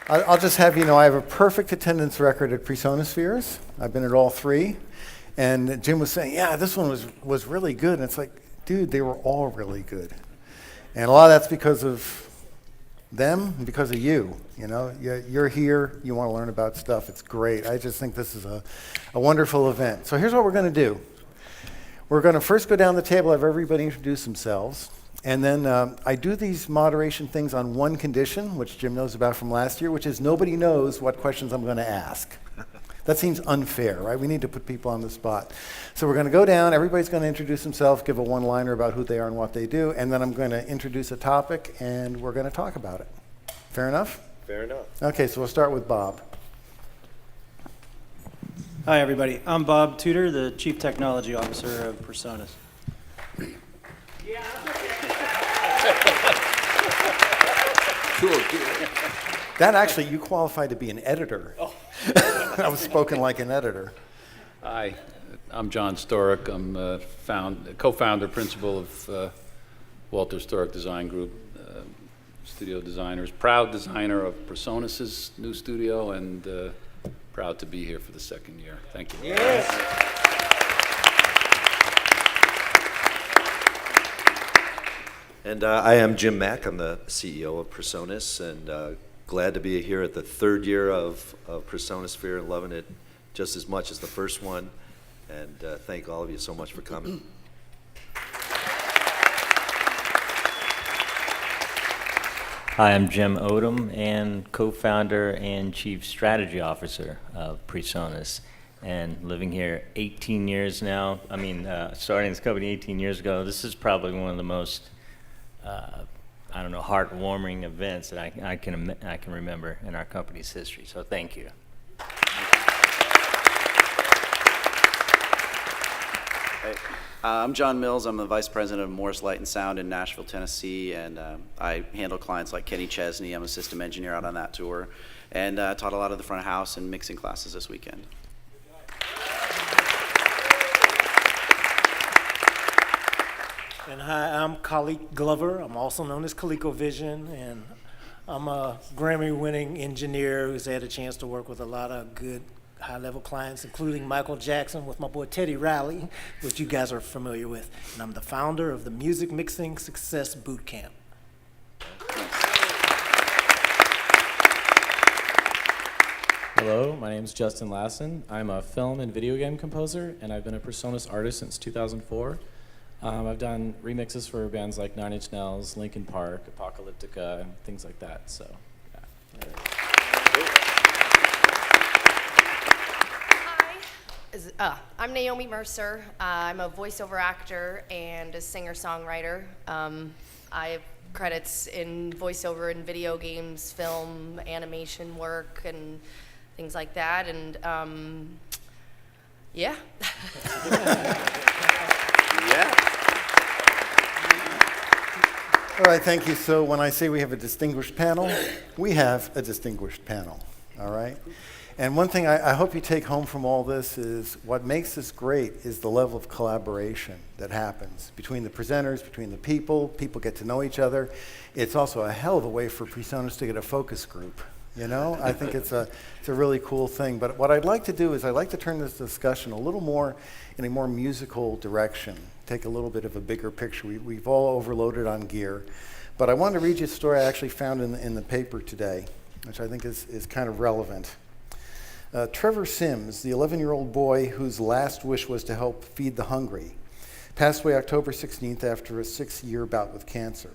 I'll just have you know I have a perfect attendance record at PreSonuspheres. I've been at all three. And Jim was saying, yeah, this one was really good. And it's like, dude, they were all really good. And a lot of that's because of them and because of you. You know, you're here, you want to learn about stuff. It's great. I just think this is a wonderful event. So here's what we're going to do. We're going to first go down the table, have everybody introduce themselves. And then I do these moderation things on one condition, which Jim knows about from last year, which is nobody knows what questions I'm going to ask. That seems unfair, right? We need to put people on the spot. So we're going to go down, everybody's going to introduce themselves, give a one-liner about who they are and what they do, and then I'm going to introduce a topic, and we're going to talk about it. Fair enough? Fair enough. Okay, so we'll start with Bob. Hi, everybody. I'm Bob Tudor, the Chief Technology Officer of PreSonus. That actually, you qualify to be an editor. Oh. I was spoken like an editor. Hi, I'm John Storick. I'm co-founder, principal of Walter Storick Design Group, studio designers, proud designer of PreSonus's new studio, and proud to be here for the second year. Thank you. Yes. And I am Jim Mack. I'm the CEO of PreSonus, and glad to be here at the third year of PreSonusphere and loving it just as much as the first one. And thank all of you so much for coming. Hi, I'm Jim Odom, and co-founder and chief strategy officer of PreSonus, and living here 18 years now. I mean, starting this company 18 years ago. This is probably one of the most I don't know, heartwarming events that I can remember in our company's history. So thank you. Hey, I'm John Mills. I'm the Vice President of Morris Light and Sound in Nashville, Tennessee, and I handle clients like Kenny Chesney. I'm a system engineer out on that tour, and taught a lot of the front of house and mixing classes this weekend. And hi, I'm Kalik Glover. I'm also known as ColecoVision, and I'm a Grammy-winning engineer who's had a chance to work with a lot of good high-level clients, including Michael Jackson with my boy Teddy Riley, which you guys are familiar with. And I'm the founder of the Music Mixing Success Bootcamp. Hello, my name is Justin Lassen. I'm a film and video game composer, and I've been a PreSonus artist since 2004. I've done remixes for bands like Nine Inch Nails, Linkin Park, Apocalyptica, and things like that. So, yeah. Hi, I'm Naomi Mercer. I'm a voiceover actor and a singer-songwriter. I have credits in voiceover in video games, film, animation work, and things like that. And yeah. Yeah. All right, thank you. So when I say we have a distinguished panel, we have a distinguished panel, all right? And one thing I hope you take home from all this is what makes this great is the level of collaboration that happens between the presenters, between the people. People get to know each other. It's also a hell of a way for PreSonus to get a focus group, you know? I think it's a really cool thing. But what I'd like to do is I'd like to turn this discussion a little more in a more musical direction, take a little bit of a bigger picture. We've all overloaded on gear. But I wanted to read you a story I actually found in the paper today, which I think is kind of relevant. Trevor Sims, the 11-year-old boy whose last wish was to help feed the hungry, passed away October 16th after a 6-year bout with cancer.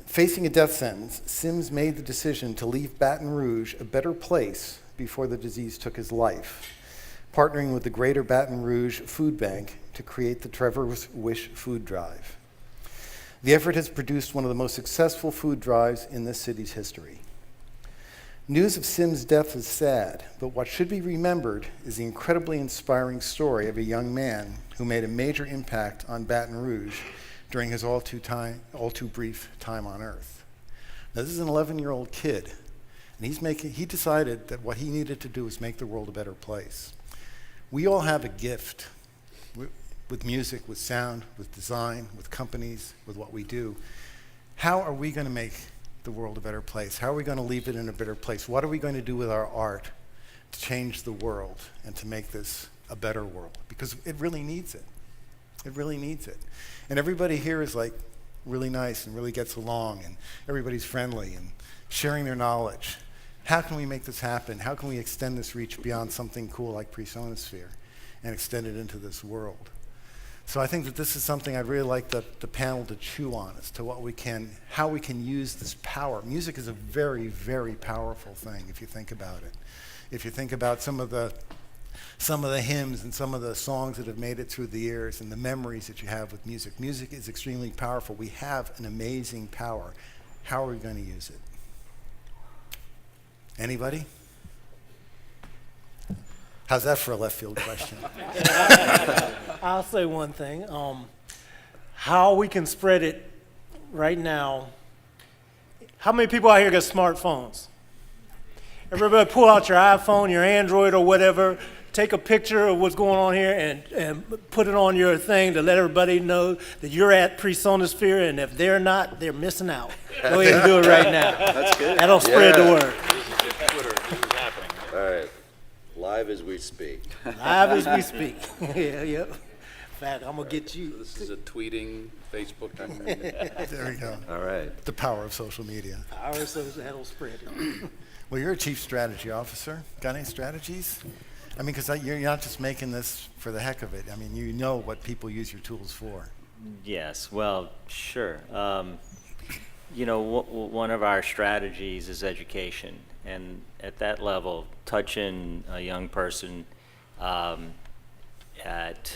Facing a death sentence, Sims made the decision to leave Baton Rouge a better place before the disease took his life, partnering with the Greater Baton Rouge Food Bank to create the Trevor's Wish Food Drive. The effort has produced one of the most successful food drives in this city's history. News of Sims' death is sad, but what should be remembered is the incredibly inspiring story of a young man who made a major impact on Baton Rouge during his all too brief time on Earth. Now, this is an 11-year-old kid, and he decided that what he needed to do was make the world a better place. We all have a gift with music, with sound, with design, with companies, with what we do. how are we going to make the world a better place? How are we going to leave it in a better place? What are we going to do with our art to change the world and to make this a better world? Because it really needs it. It really needs it. And everybody here is like really nice and really gets along, and everybody's friendly and sharing their knowledge. How can we make this happen? How can we extend this reach beyond something cool like PreSonusphere and extend it into this world? So I think that this is something I'd really like the panel to chew on as to how we can use this power. Music is a very, very powerful thing if you think about it. If you think about some of the hymns and some of the songs that have made it through the years and the memories that you have with music. Music is extremely powerful. We have an amazing power. How are we going to use it? Anybody? How's that for a left field question? I'll say one thing. How we can spread it right now. How many people out here got smartphones? Everybody pull out your iPhone, your Android or whatever, take a picture of what's going on here and put it on your thing to let everybody know that you're at PreSonusphere, and if they're not, they're missing out. Go ahead and do it right now. That's good. That'll spread the word. All right. Live as we speak. Live as we speak. Yeah, yep. In fact, I'm going to get you. This is a tweeting, Facebook. There we go. All right. The power of social media. Our social, that'll spread it. Well, you're a chief strategy officer. Got any strategies? I mean, because you're not just making this for the heck of it. I mean, you know what people use your tools for. Yes, well, sure. You know, one of our strategies is education. And at that level, touching a young person at,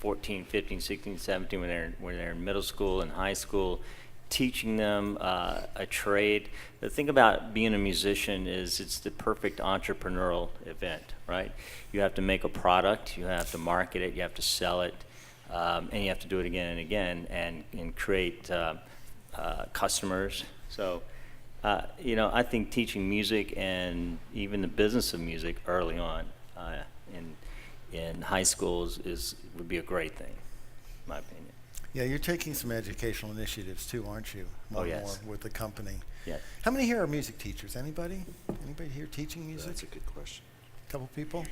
14, 15, 16, 17, when they're in middle school and high school, teaching them a trade. The thing about being a musician is it's the perfect entrepreneurial event, right? You have to make a product, you have to market it, you have to sell it, and you have to do it again and again and create customers. So, I think teaching music and even the business of music early on in high schools would be a great thing, in my opinion. Yeah, you're taking some educational initiatives too, aren't you? Oh, yes. More with the company. Yes. How many here are music teachers? Anybody? Anybody here teaching music? That's a good question. A couple people?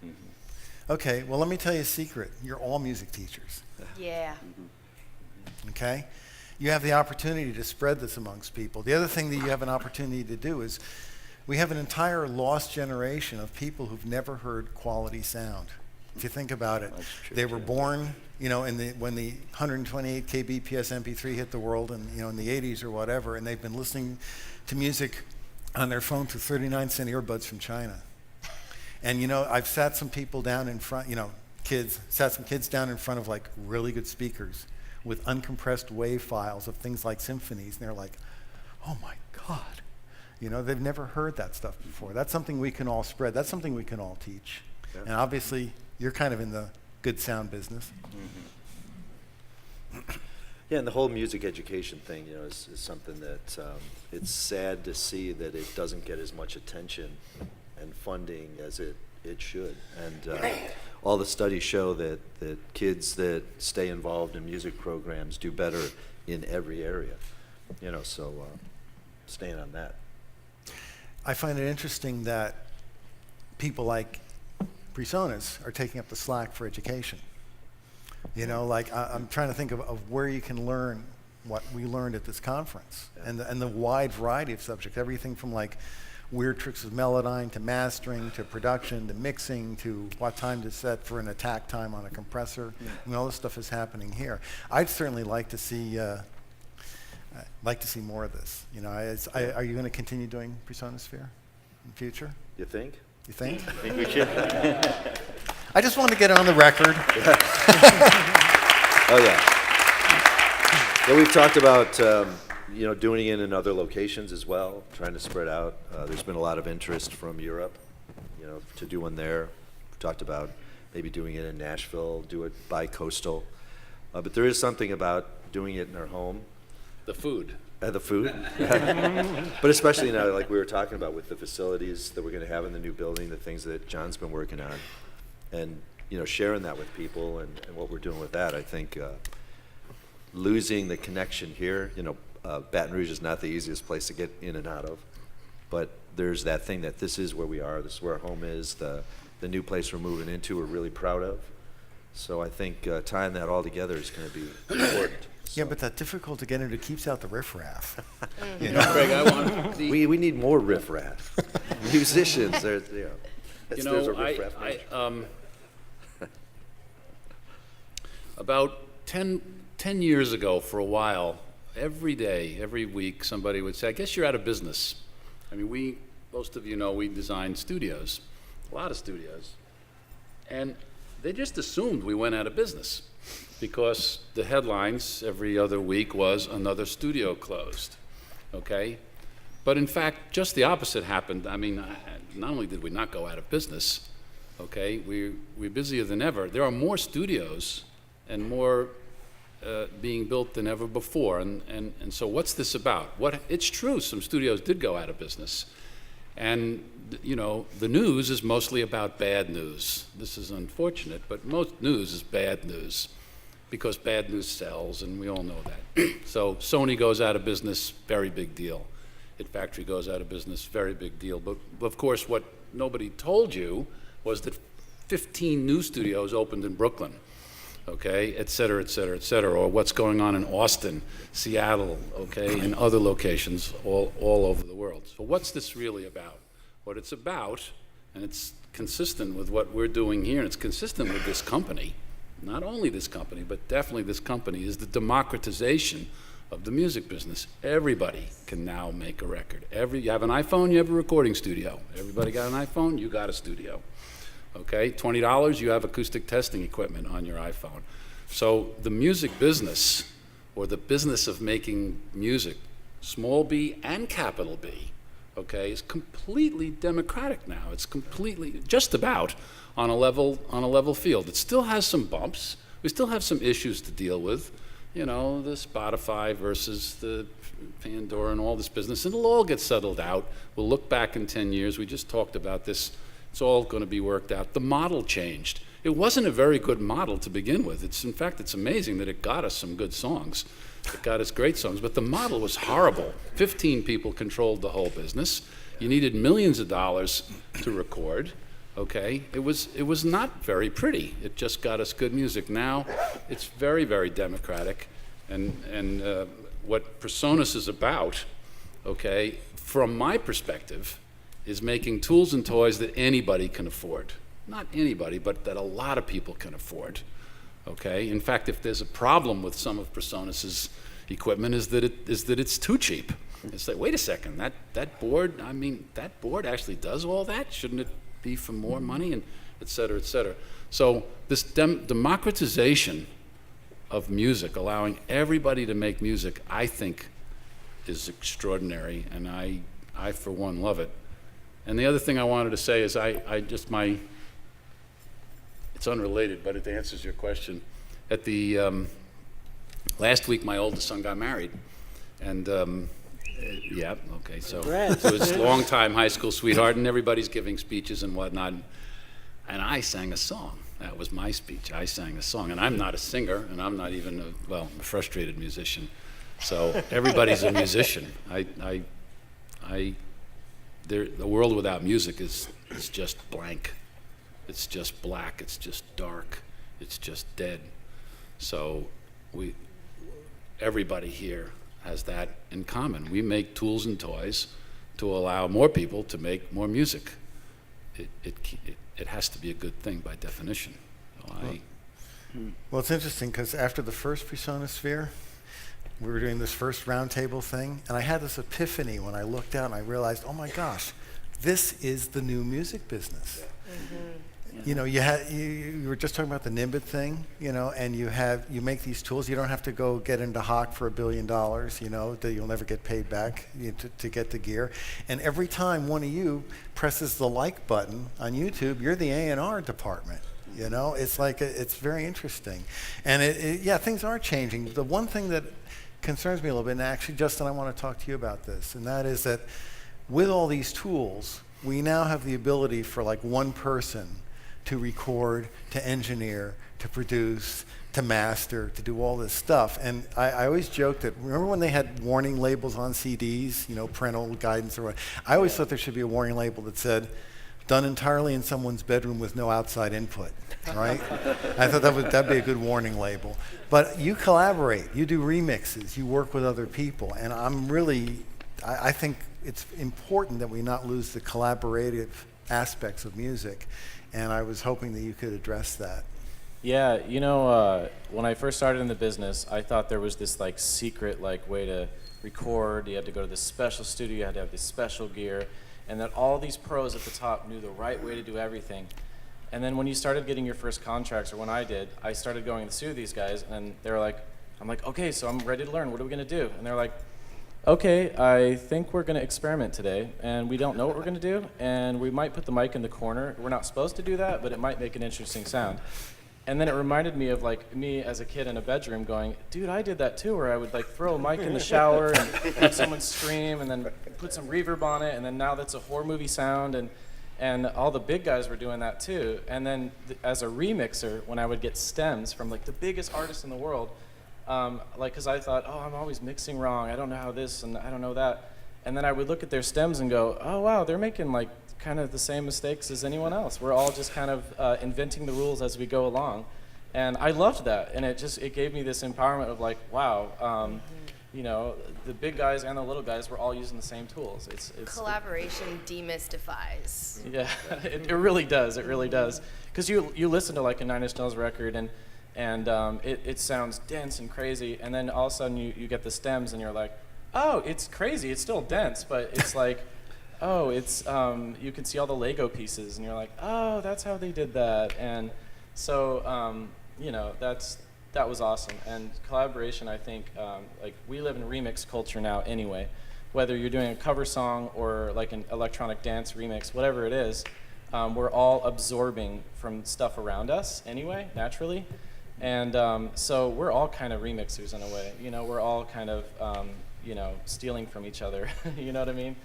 Mm-hmm. Okay, well, let me tell you a secret. You're all music teachers, Yeah. okay? You have the opportunity to spread this amongst people. The other thing that you have an opportunity to do is we have an entire lost generation of people who've never heard quality sound. If you think about it, That's true, they were too. born, when the 128 kbps MP3 hit the world in the 80s or whatever, and they've been listening to music on their phone through 39-cent earbuds from China. And I've sat some people down in front, sat some kids down in front of like really good speakers with uncompressed wave files of things like symphonies, and they're like, oh my God. They've never heard that stuff before. That's something we can all spread. That's something we can all teach. Yeah. And obviously, you're kind of in the good sound business. Yeah, and the whole music education thing, is something that it's sad to see that it doesn't get as much attention and funding as it should. And all the studies show that kids that stay involved in music programs do better in every area. So staying on that. I find it interesting that people like PreSonus are taking up the slack for education. I'm trying to think of where you can learn what we learned at this conference, and the wide variety of subjects, everything from like weird tricks with Melodyne to mastering to production to mixing to what time to set for an attack time on a compressor. All this stuff is happening here. I'd certainly like to see more of this. Are you going to continue doing PreSonusphere in the future? You think? You think? I think we should. I just want to get it on the record. Oh, yeah. Yeah, we've talked about, doing it in other locations as well, trying to spread out. There's been a lot of interest from Europe, to do one there. We've talked about maybe doing it in Nashville, do it bi-coastal. But there is something about doing it in our home. The food. The food. But especially now, like we were talking about with the facilities that we're going to have in the new building, the things that John's been working on. And sharing that with people and what we're doing with that, I think losing the connection here. Baton Rouge is not the easiest place to get in and out of, but there's that thing that this is where we are, this is where our home is, the new place we're moving into we're really proud of. So I think tying that all together is going to be important. Yeah, but that's difficult to get into, keeps out the riffraff. Craig, I want We need more riffraff. Musicians, there's there's a riffraff. About 10 years ago, for a while, every day, every week, somebody would say, I guess you're out of business. I mean, most of you know, we design studios, a lot of studios. And they just assumed we went out of business because the headlines every other week was another studio closed, okay? But in fact, just the opposite happened. I mean, not only did we not go out of business, okay, we're busier than ever. There are more studios and more being built than ever before. And so what's this about? It's true, some studios did go out of business. And, the news is mostly about bad news. This is unfortunate, but most news is bad news because bad news sells, and we all know that. So Sony goes out of business, very big deal. Hit Factory goes out of business, very big deal. But of course, what nobody told you was that 15 new studios opened in Brooklyn. Okay, et cetera, et cetera, et cetera, or what's going on in Austin, Seattle, okay, and other locations all over the world. So what's this really about? What it's about, and it's consistent with what we're doing here, and it's consistent with this company, not only this company, but definitely this company, is the democratization of the music business. Everybody can now make a record. You have an iPhone, you have a recording studio. Everybody got an iPhone, you got a studio. Okay, $20, you have acoustic testing equipment on your iPhone. So the music business, or the business of making music, small b and capital B, okay, is completely democratic now. It's completely, just about, on a level field. It still has some bumps. We still have some issues to deal with. The Spotify versus the Pandora and all this business. It'll all get settled out. We'll look back in 10 years. We just talked about this. It's all going to be worked out. The model changed. It wasn't a very good model to begin with. In fact, it's amazing that it got us some good songs. It got us great songs, but the model was horrible. 15 people controlled the whole business. You needed millions of dollars to record, okay? It was not very pretty. It just got us good music. Now, it's very, very democratic, and what PreSonus is about, okay, from my perspective, is making tools and toys that anybody can afford. Not anybody, but that a lot of people can afford. Okay? In fact, if there's a problem with some of PreSonus's equipment, is that it's too cheap. It's like, wait a second, that board actually does all that? Shouldn't it be for more money? And et cetera, et cetera. So this democratization of music, allowing everybody to make music, I think is extraordinary, and I for one love it. And the other thing I wanted to say is it's unrelated, but it answers your question. At the last week, my oldest son got married, and yeah, okay, so his longtime high school sweetheart, and everybody's giving speeches and whatnot, and I sang a song. That was my speech. I sang a song, and I'm not a singer, and I'm not even a frustrated musician. So everybody's a musician. The world without music is just blank. It's just black. It's just dark. It's just dead. So everybody here has that in common. We make tools and toys to allow more people to make more music. It has to be a good thing by definition. So Well, it's interesting because after the first PreSonusphere, we were doing this first roundtable thing, and I had this epiphany when I looked out and I realized, oh my gosh, this is the new music business. Mm-hmm. You were just talking about the Nimbit thing, and you make these tools. You don't have to go get into Hawk for $1 billion, that you'll never get paid back to get the gear. And every time one of you presses the like button on YouTube, you're the A&R department. It's like it's very interesting, and things are changing. The one thing that concerns me a little bit, and actually, Justin, I want to talk to you about this, and that is that with all these tools, we now have the ability for like one person to record, to engineer, to produce, to master, to do all this stuff. And I always joke that, remember when they had warning labels on CDs, you know, parental guidance or what? I always thought there should be a warning label that said, done entirely in someone's bedroom with no outside input, right? I thought that'd be a good warning label. But you collaborate, you do remixes, you work with other people, and I think it's important that we not lose the collaborative aspects of music, and I was hoping that you could address that. Yeah, when I first started in the business, I thought there was this like secret like way to record. You had to go to this special studio, you had to have this special gear, and that all these pros at the top knew the right way to do everything. And then when you started getting your first contracts, or when I did, I started going to sue these guys, and they were like, I'm like, okay, so I'm ready to learn. What are we gonna do? And they're like, okay, I think we're gonna experiment today, and we don't know what we're gonna do, and we might put the mic in the corner. We're not supposed to do that, but it might make an interesting sound. And then it reminded me of like me as a kid in a bedroom going, dude, I did that too, where I would like throw a mic in the shower and have someone scream and then put some reverb on it, and then now that's a horror movie sound, and all the big guys were doing that too. And then as a remixer, when I would get stems from like the biggest artists in the world, because I thought, oh, I'm always mixing wrong, I don't know how this and I don't know that. And then I would look at their stems and go, oh wow, they're making like kind of the same mistakes as anyone else. We're all just kind of inventing the rules as we go along. And I loved that, and it gave me this empowerment of like, wow, the big guys and the little guys were all using the same tools. It's Collaboration demystifies. Yeah, it really does. It really does. Because you listen to like a Nine Inch Nails record, and it sounds dense and crazy, and then all of a sudden you get the stems, and you're like, oh, it's crazy. It's still dense, but it's like, oh, it's you can see all the Lego pieces, and you're like, oh, that's how they did that. And so that was awesome. And collaboration, I think, like we live in remix culture now anyway. Whether you're doing a cover song or like an electronic dance remix, whatever it is, we're all absorbing from stuff around us anyway, naturally. And so we're all kind of remixers in a way. We're all kind of stealing from each other. You know what I mean?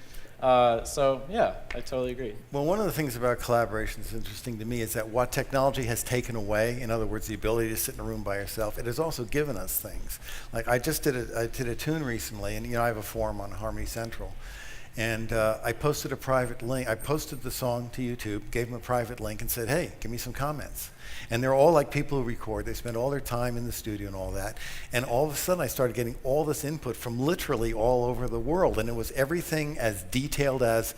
So yeah, I totally agree. Well, one of the things about collaboration that's interesting to me is that what technology has taken away, in other words, the ability to sit in a room by yourself, it has also given us things. Like I did a tune recently, and I have a forum on Harmony Central, and I posted a private link. I posted the song to YouTube, gave them a private link, and said, hey, give me some comments. And they're all like people who record. They spend all their time in the studio and all that. And all of a sudden, I started getting all this input from literally all over the world. And it was everything as detailed as,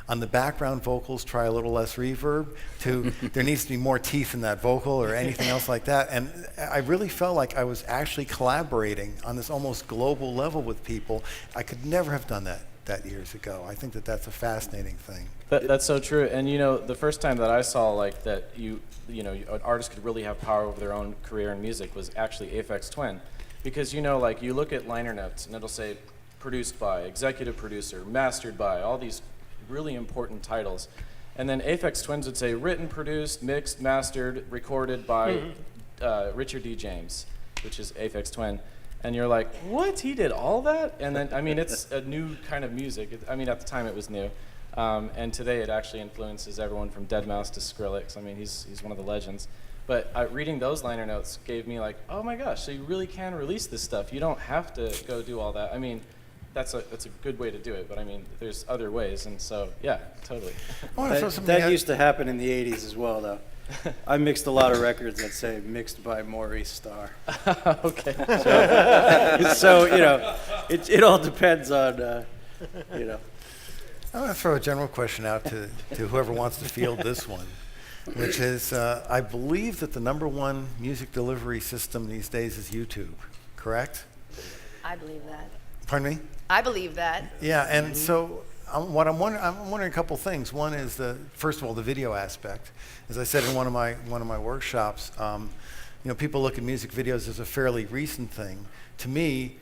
on the background vocals, try a little less reverb, to there needs to be more teeth in that vocal or anything else like that. And I really felt like I was actually collaborating on this almost global level with people. I could never have done that years ago. I think that's a fascinating thing. That's so true. And the first time that I saw like that an artist could really have power over their own career in music was actually Aphex Twin. Because like you look at liner notes and it'll say produced by, executive producer, mastered by, all these really important titles. And then Aphex Twins would say written, produced, mixed, mastered, recorded by Richard D. James, which is Aphex Twin. And you're like, what? He did all that? And then, it's a new kind of music. At the time it was new. And today it actually influences everyone from Deadmau5 to Skrillex. He's one of the legends. But reading those liner notes gave me like, oh my gosh, so you really can release this stuff. You don't have to go do all that. That's a good way to do it, but there's other ways. And so, yeah, totally. That used to happen in the 80s as well, though. I mixed a lot of records that say mixed by Maurice Starr. Okay. So it all depends on, I'm going to throw a general question out to whoever wants to field this one, which is, I believe that the #1 music delivery system these days is YouTube, correct? I believe that. Pardon me? I believe that. Yeah, and so I'm wondering a couple things. One is first of all, the video aspect. As I said in one of my workshops, people look at music videos as a fairly recent thing. To me,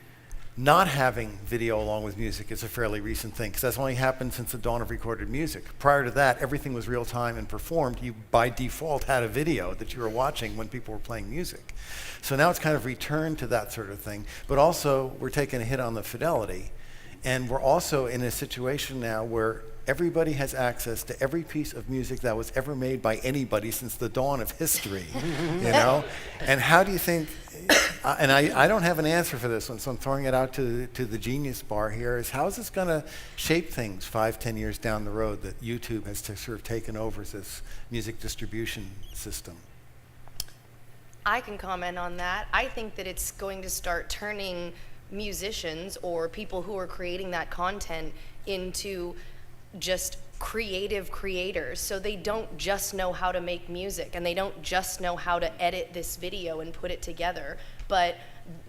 not having video along with music is a fairly recent thing, because that's only happened since the dawn of recorded music. Prior to that, everything was real time and performed. You, by default, had a video that you were watching when people were playing music. So now it's kind of returned to that sort of thing. But also, we're taking a hit on the fidelity. And we're also in a situation now where everybody has access to every piece of music that was ever made by anybody since the dawn of history, you know? And how do you think, and I don't have an answer for this one, so I'm throwing it out to the genius bar here, is how is this going to shape things 5-10 years down the road that YouTube has sort of taken over as this music distribution system? I can comment on that. I think that it's going to start turning musicians or people who are creating that content into just creative creators. So they don't just know how to make music and they don't just know how to edit this video and put it together, but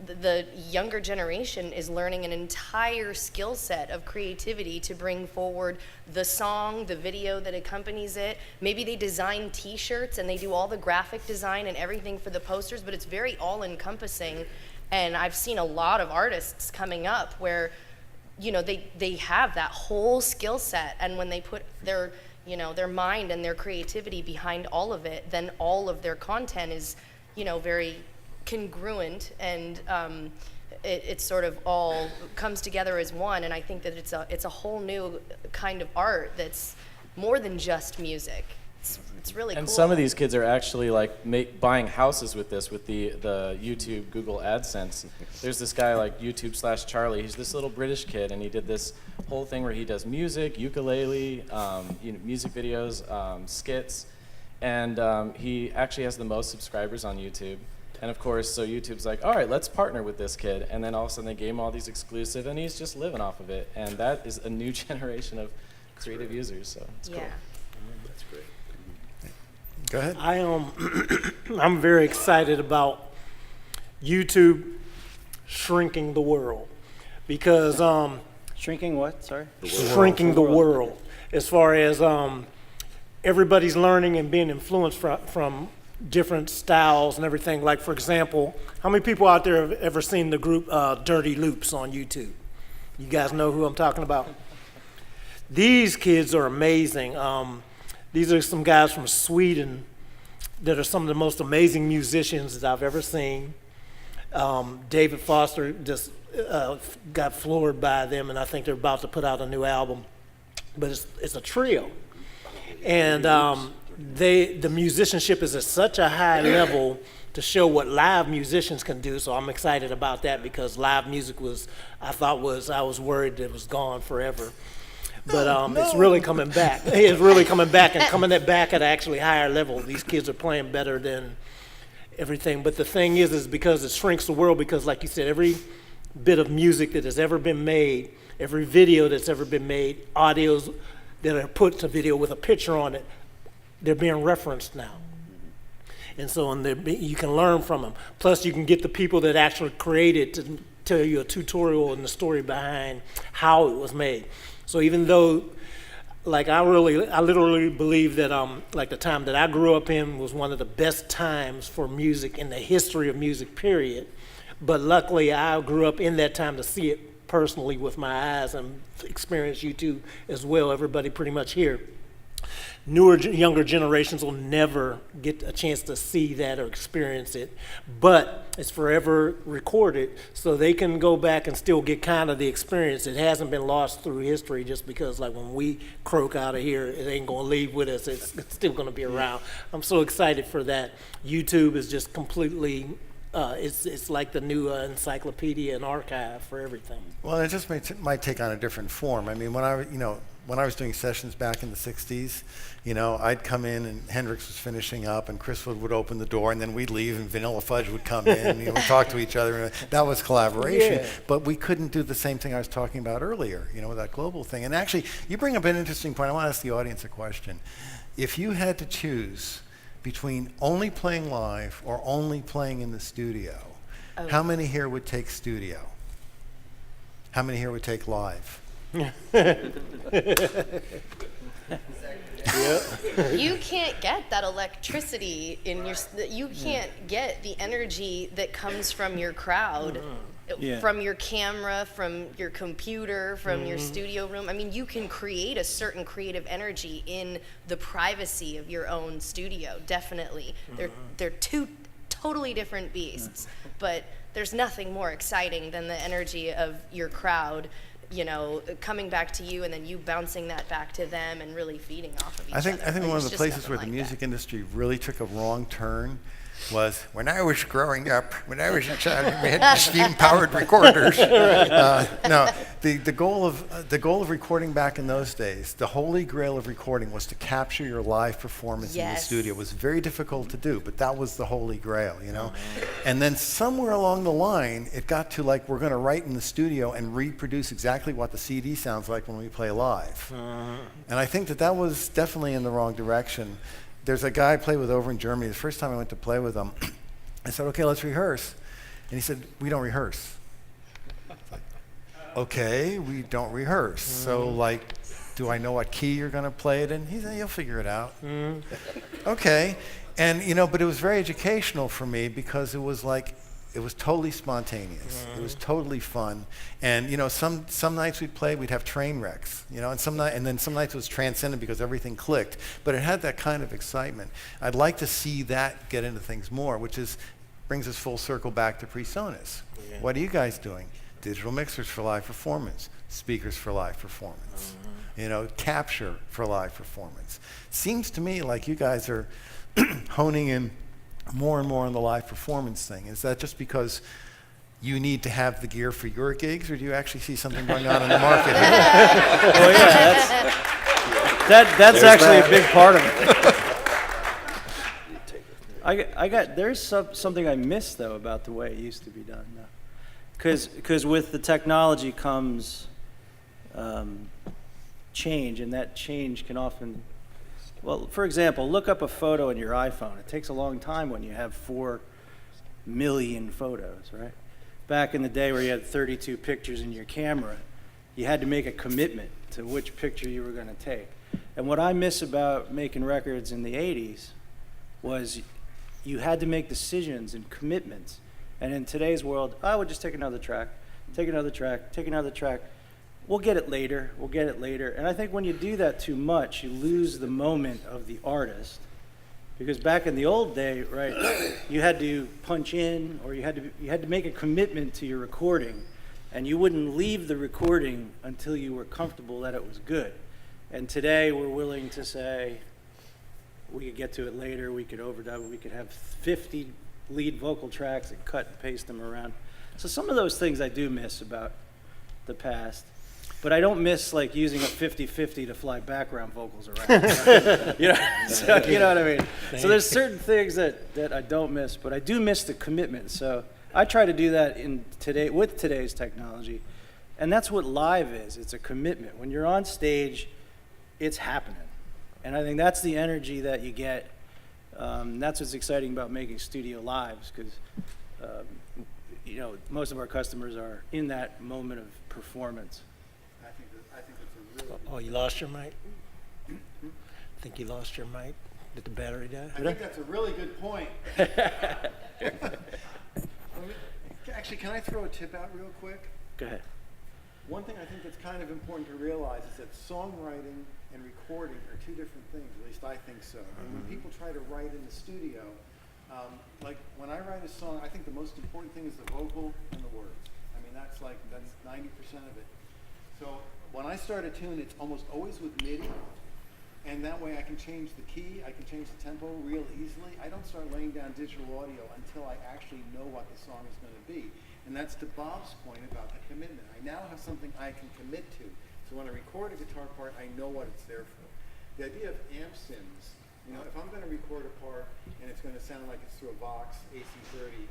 the younger generation is learning an entire skill set of creativity to bring forward the song, the video that accompanies it. Maybe they design t-shirts and they do all the graphic design and everything for the posters, but it's very all-encompassing. And I've seen a lot of artists coming up where, you know, they have that whole skill set, and when they put their, you know, their mind and their creativity behind all of it, then all of their content is, you know, very congruent, and it sort of all comes together as one. And I think that it's a whole new kind of art that's more than just music. It's really cool. And some of these kids are actually like buying houses with this, with the YouTube, Google AdSense. There's this guy like YouTube/Charlie. He's this little British kid, and he did this whole thing where he does music, ukulele, you know, music videos, skits, and he actually has the most subscribers on YouTube. And of course, so YouTube's like, all right, let's partner with this kid. And then all of a sudden they gave him all these exclusive, and he's just living off of it. And that is a new generation of creative users, so it's cool. That's great. Go ahead. I'm very excited about YouTube shrinking the world, because Shrinking what? Sorry? shrinking the world, as far as everybody's learning and being influenced from different styles and everything. Like, for example, how many people out there have ever seen the group Dirty Loops on YouTube? You guys know who I'm talking about? These kids are amazing. These are some guys from Sweden that are some of the most amazing musicians that I've ever seen. David Foster just got floored by them, and I think they're about to put out a new album. But it's a trio. And the musicianship is at such a high level to show what live musicians can do. So I'm excited about that, because live music I was worried it was gone forever. But it's really coming back. It's really coming back, and coming back at an actually higher level. These kids are playing better than everything. But the thing is because it shrinks the world, because like you said, every bit of music that has ever been made, every video that's ever been made, audios that are put to video with a picture on it, they're being referenced now. And so you can learn from them. Plus you can get the people that actually created to tell you a tutorial and the story behind how it was made. So even though, like, I literally believe that like the time that I grew up in was one of the best times for music in the history of music, period. But luckily I grew up in that time to see it personally with my eyes and experience YouTube as well. Everybody pretty much here. Younger generations will never get a chance to see that or experience it, but it's forever recorded, so they can go back and still get kind of the experience. It hasn't been lost through history, just because like when we croak out of here, it ain't gonna leave with us. It's still gonna be around. I'm so excited for that. YouTube is just completely, it's like the new encyclopedia and archive for everything. Well, it just might take on a different form. I mean, when I was doing sessions back in the 60s, you know, I'd come in and Hendrix was finishing up and Chris would open the door, and then we'd leave and Vanilla Fudge would come in and we'd talk to each other. And that was collaboration. Yeah. But we couldn't do the same thing I was talking about earlier, you know, with that global thing. And actually, you bring up an interesting point. I want to ask the audience a question. If you had to choose between only playing live or only playing in the studio, how many here would take studio? How many here would take live? You can't get that electricity in you can't get the energy that comes from your crowd, from your camera, from your computer, from your studio room. I mean, you can create a certain creative energy in the privacy of your own studio, definitely. They're two totally different beasts, but there's nothing more exciting than the energy of your crowd you know, coming back to you and then you bouncing that back to them and really feeding off of each I think other. one of There's the just places nothing where the like music that. industry really took a wrong turn was when I was growing up, when I was a child, we had steam-powered recorders. No, the goal of recording back in those days, the holy grail of recording was to capture your live performance in the Yes. studio. It was very difficult to do, but that was the holy grail, you know. And then somewhere along the line, it got to like we're going to write in the studio and reproduce exactly what the CD sounds like when we play live. And I think that was definitely in the wrong direction. There's a guy I played with over in Germany. The first time I went to play with him, I said, okay, let's rehearse. And he said, we don't rehearse. It's like, okay, we don't rehearse. So, like, do I know what key you're going to play it in? He said, you'll figure it out. Okay. And, you know, but it was very educational for me because it was like, it was totally spontaneous. It was totally fun. And, you know, some nights we'd play, we'd have train wrecks, you know, and then some nights it was transcendent because everything clicked. But it had that kind of excitement. I'd like to see that get into things more, which brings us full circle back to PreSonus. Yeah. What are you guys doing? Digital mixers for live performance, speakers for live performance, you know, capture for live performance. Seems to me like you guys are honing in more and more on the live performance thing. Is that just because you need to have the gear for your gigs, or do you actually see something going on in the market here? Well, yeah, that's actually a big part of it. There's something I miss though about the way it used to be done. Because with the technology comes change, and that change can often. Well, for example, look up a photo in your iPhone. It takes a long time when you have 4 million photos, right? Back in the day where you had 32 pictures in your camera, you had to make a commitment to which picture you were going to take. And what I miss about making records in the 80s was you had to make decisions and commitments. And in today's world, I would just take another track, take another track, take another track. We'll get it later, we'll get it later. And I think when you do that too much, you lose the moment of the artist. Because back in the old day, right, you had to punch in, or you had to make a commitment to your recording, and you wouldn't leave the recording until you were comfortable that it was good. And today we're willing to say, we could get to it later, we could overdub it, we could have 50 lead vocal tracks and cut and paste them around. So some of those things I do miss about the past. But I don't miss like using a 50-50 to fly background vocals around. You know, so, you know what I mean? So there's certain things that I don't miss, but I do miss the commitment. So I try to do that with today's technology. And that's what live is. It's a commitment. When you're on stage, it's happening. And I think that's the energy that you get. That's what's exciting about making studio lives, because you know, most of our customers are in that moment of performance. I think it's a really Oh, you lost your mic? I think you lost your mic. Did the battery die? I think that's a really good point. Actually, can I throw a tip out real quick? Go ahead. One thing I think that's kind of important to realize is that songwriting and recording are two different things. At least I think so. And when people try to write in the studio, like when I write a song, I think the most important thing is the vocal and the words. I mean, that's 90% of it. So when I start a tune, it's almost always with MIDI, and that way I can change the key, I can change the tempo real easily. I don't start laying down digital audio until I actually know what the song is going to be. And that's to Bob's point about the commitment. I now have something I can commit to. So when I record a guitar part, I know what it's there for. The idea of amp sims, you know, if I'm going to record a part and it's going to sound like it's through a Vox AC30,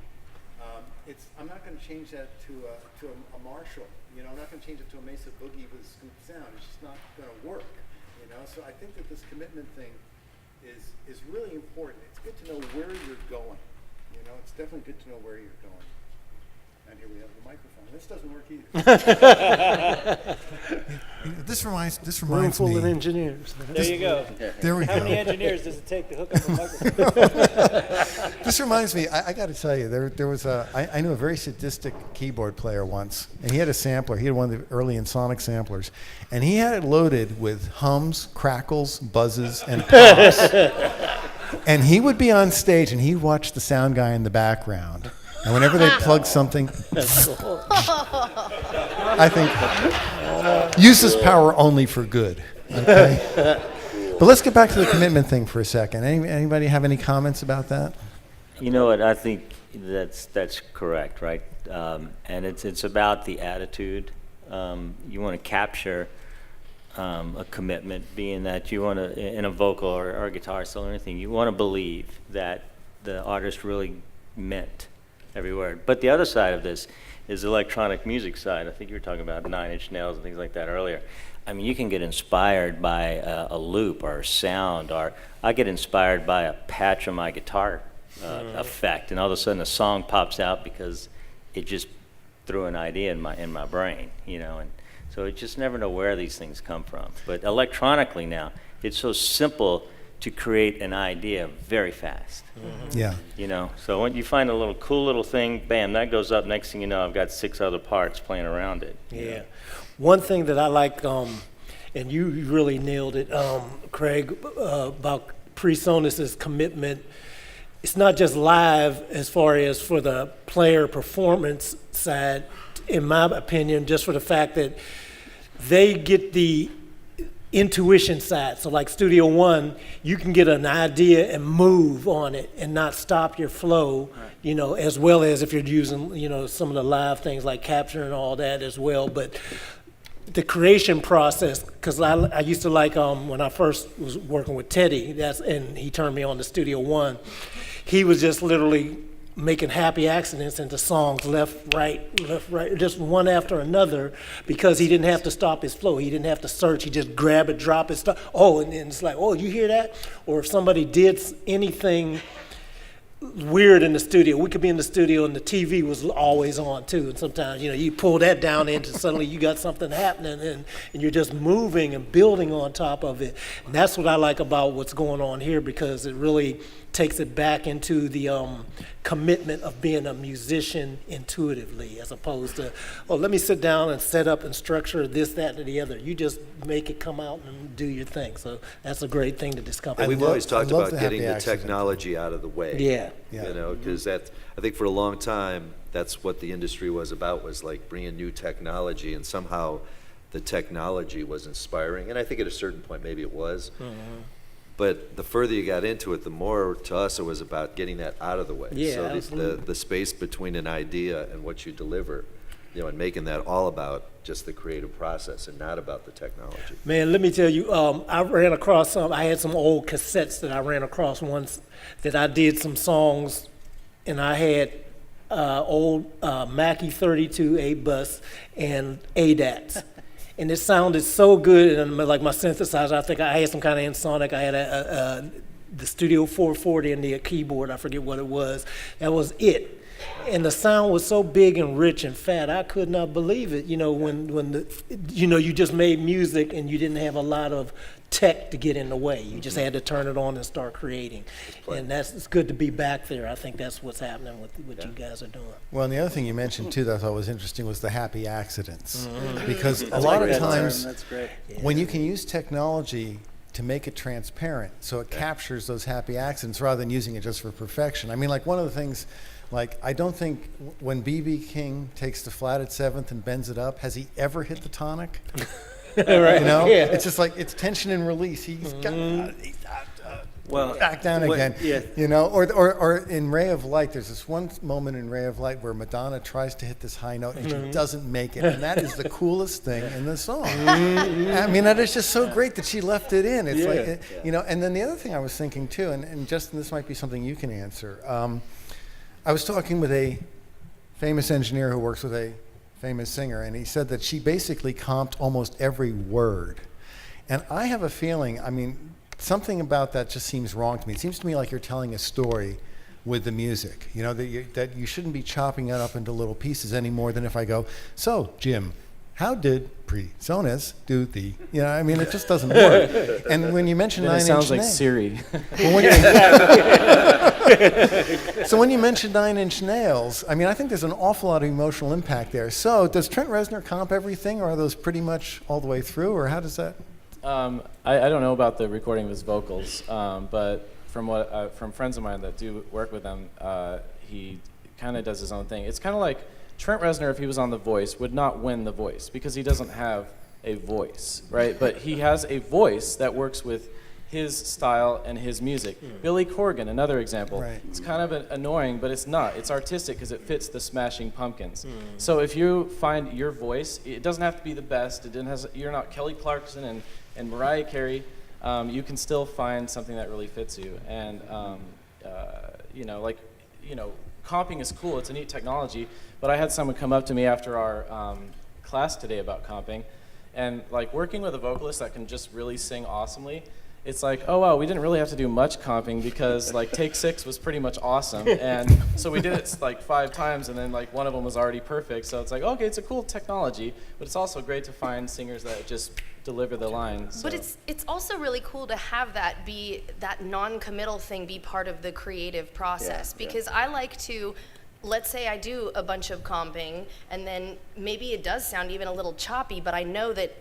I'm not going to change that to a Marshall. You know, I'm not going to change it to a Mesa Boogie with a scoop sound. It's just not going to work. You know, so I think that this commitment thing is really important. It's good to know where you're going. You know, it's definitely good to know where you're going. And here we have the microphone. This doesn't work either. This reminds Room full me. of engineers. There you go. There we How go. many engineers does it take to hook up a microphone? This reminds me. I got to tell you, there was I knew a very sadistic keyboard player once, and he had a sampler. He had one of the early Ensoniq samplers, and he had it loaded with hums, crackles, buzzes, and pops. And he would be on stage, and he'd watch the sound guy in the background. And whenever they plug something, I think uses power only for good. Okay? But let's get back to the commitment thing for a second. Anybody have any comments about that? You know what? I think that's correct, right? And it's about the attitude. You want to capture a commitment, being that you want to, in a vocal or a guitar solo or anything, you want to believe that the artist really meant every word. But the other side of this is the electronic music side. I think you were talking about Nine Inch Nails and things like that earlier. I mean, you can get inspired by a loop or a sound, or I get inspired by a patch on my guitar effect, and all of a sudden a song pops out because it just threw an idea in my brain, you know. And so you just never know where these things come from. But electronically now, it's so simple to create an idea very fast. Yeah. You know, so when you find a little cool little thing, bam, that goes up. Next thing you know, I've got 6 other parts playing around it. Yeah. One thing that I like, and you really nailed it, Craig, about PreSonus's commitment. It's not just live as far as for the player performance side, in my opinion, just for the fact that they get the intuition side. So like Studio One, you can get an idea and move on it and not stop your flow, you know, as well as if you're using, you know, some of the live things like capture and all that as well. But the creation process, because I used to like, when I first was working with Teddy, and he turned me on to Studio One, he was just literally making happy accidents into songs left, right, just one after another, because he didn't have to stop his flow. He didn't have to search. He just grab it, drop it, stop. Oh, and then it's like, oh, you hear that? Or if somebody did anything weird in the studio, we could be in the studio and the TV was always on too. And sometimes, you know, you pull that down into suddenly you got something happening, and you're just moving and building on top of it. And that's what I like about what's going on here, because it really takes it back into the commitment of being a musician intuitively, as opposed to, oh, let me sit down and set up and structure this, that, and the other. You just make it come out and do your thing. So that's a great thing to discover. And we've always talked love about the happy getting the accident. technology out of the way. Yeah. Yeah. You know, because I think for a long time, that's what the industry was about, was like bringing new technology, and somehow the technology was inspiring. And I think at a certain point, maybe it was. But the further you got into it, the more to us it was about getting that out of the way. Yeah, so absolutely. the space between an idea and what you deliver, you know, and making that all about just the creative process and not about the technology. Man, let me tell you, I ran across I had some old cassettes that I ran across once that I did some songs, and I had old Mackie 32 8-bus and ADATs. And it sounded so good, and like my synthesizer, I think I had some kind of Ensoniq. I had the Studio 440 and the keyboard, I forget what it was. That was it. And the sound was so big and rich and fat, I could not believe it. You know, when you just made music and you didn't have a lot of tech to get in the way. You just had to turn it on and start creating. And it's good to be back there. I think that's what's happening with what you guys are doing. Well, and the other thing you mentioned too that I thought was interesting was the happy accidents. Because a lot of times That's great. when you can use technology to make it transparent, so it captures those happy accidents rather than using it just for perfection. I mean, like one of the things, like I don't think when B.B. King takes the flat at 7th and bends it up, has he ever hit the tonic? Right. You know, Yeah. it's just like it's tension and release. He's got Well, back down again. Yeah. You know, or in Ray of Light, there's this one moment in Ray of Light where Madonna tries to hit this high note and she doesn't make it, and that is the coolest thing in the song. I mean, that is just so great that she left it in. It's like, you know. And then the other thing I was thinking too, and Justin, this might be something you can answer. I was talking with a famous engineer who works with a famous singer, and he said that she basically comped almost every word. And I have a feeling, I mean, something about that just seems wrong to me. It seems to me like you're telling a story with the music, you know, that you shouldn't be chopping it up into little pieces any more than if I go, so, Jim, how did PreSonus do the, you know, I mean, it just doesn't work. And when you mention Then 9 it Inch sounds like Nails, Siri. so when you mention 9 Inch Nails, I mean, I think there's an awful lot of emotional impact there. So does Trent Reznor comp everything, or are those pretty much all the way through, or how does that? I don't know about the recording of his vocals, but from friends of mine that do work with him, he kind of does his own thing. It's kind of like Trent Reznor, if he was on The Voice, would not win The Voice because he doesn't have a voice, right? But he has a voice that works with his style and his music. Billy Corgan, another example. Right. It's kind of annoying, but it's not. It's artistic because it fits the Smashing Pumpkins. So if you find your voice, it doesn't have to be the best. You're not Kelly Clarkson and Mariah Carey. You can still find something that really fits you. And comping is cool. It's a neat technology. But I had someone come up to me after our class today about comping, and like working with a vocalist that can just really sing awesomely. It's like, oh wow, we didn't really have to do much comping because like take 6 was pretty much awesome, and so we did it like 5 times, and then like one of them was already perfect. So it's like, okay, it's a cool technology, but it's also great to find singers that just deliver the lines. But it's also really cool to have that non-committal thing be part of the creative process, because I like to, let's say I do a bunch of comping, and then maybe it does sound even a little choppy, but I know that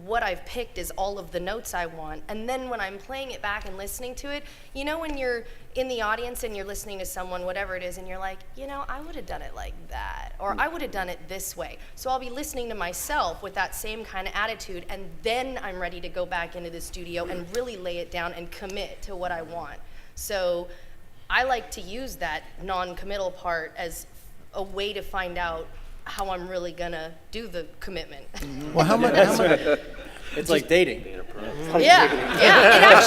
what I've picked is all of the notes I want. And then when I'm playing it back and listening to it, you know, when you're in the audience and you're listening to someone, whatever it is, and you're like, you know, I would have done it like that, or I would have done it this way. So I'll be listening to myself with that same kind of attitude, and then I'm ready to go back into the studio and really lay it down and commit to what I want. So I like to use that non-committal part as a way to find out how I'm really gonna do the commitment. Well, how much? It's like dating. That's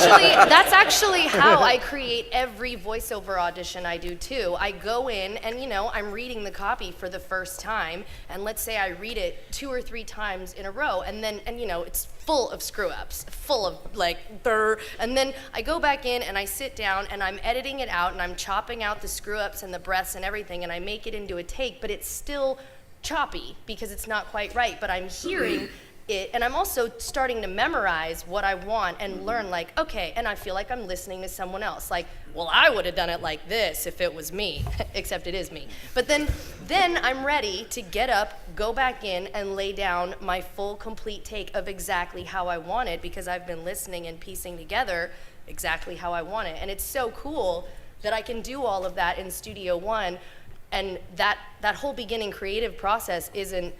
actually how I create every voiceover audition I do too. I go in and, you know, I'm reading the copy for the first time, and let's say I read it 2 or 3 times in a row, and you know, it's full of screw ups, full of like brr, and then I go back in and I sit down and I'm editing it out and I'm chopping out the screw ups and the breaths and everything, and I make it into a take, but it's still choppy because it's not quite right, but I'm hearing it, and I'm also starting to memorize what I want and learn, like, okay, and I feel like I'm listening to someone else, like, well, I would have done it like this if it was me, except it is me. But then I'm ready to get up, go back in, and lay down my full, complete take of exactly how I want it, because I've been listening and piecing together exactly how I want it. And it's so cool that I can do all of that in Studio One, and that whole beginning creative process isn't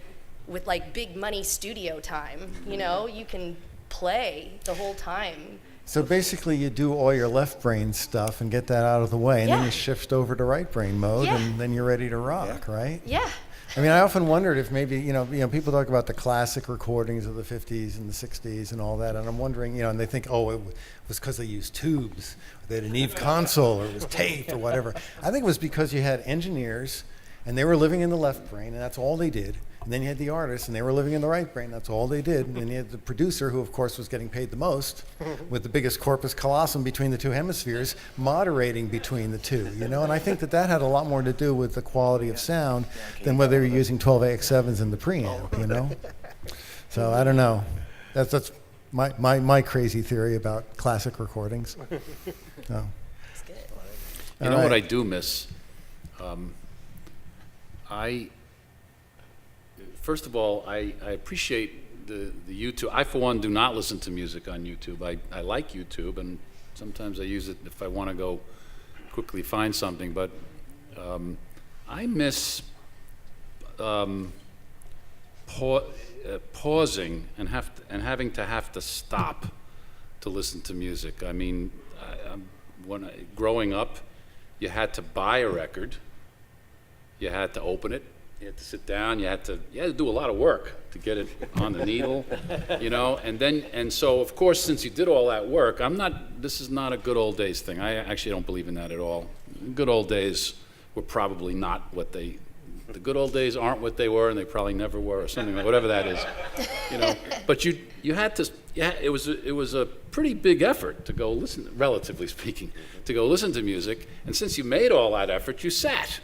with like big money studio time, you know, you can play the whole time. So basically you do all your left brain stuff and get that out of the way, and then Yeah. you shift over to right brain mode, Yeah. and then you're ready to rock, right? Yeah. I mean, I often wondered if maybe, you know, people talk about the classic recordings of the 50s and the 60s and all that, and I'm wondering, you know, and they think, oh, it was because they used tubes, or they had a Neve console, or it was tape, or whatever. I think it was because you had engineers, and they were living in the left brain, and that's all they did. And then you had the artists, and they were living in the right brain. That's all they did. And then you had the producer, who, of course, was getting paid the most, with the biggest corpus callosum between the 2 hemispheres, moderating between the 2, you know? And I think that had a lot more to do with the quality of sound than whether you're using 12 AX7s in the preamp, you know? So I don't know. That's my crazy theory about classic recordings. So. You know what I do miss? First of all, I appreciate the YouTube. I, for one, do not listen to music on YouTube. I like YouTube, and sometimes I use it if I want to go quickly find something. But I miss pausing and having to stop to listen to music. I mean, growing up, you had to buy a record. You had to open it. You had to sit down. You had to do a lot of work to get it on the needle, you know. And so of course, since you did all that work, this is not a good old days thing. I actually don't believe in that at all. Good old days were probably not what the good old days aren't what they were, and they probably never were, or something like whatever that is, you know. But you had to. Yeah, it was a pretty big effort to go listen, relatively speaking, to go listen to music. And since you made all that effort, you sat.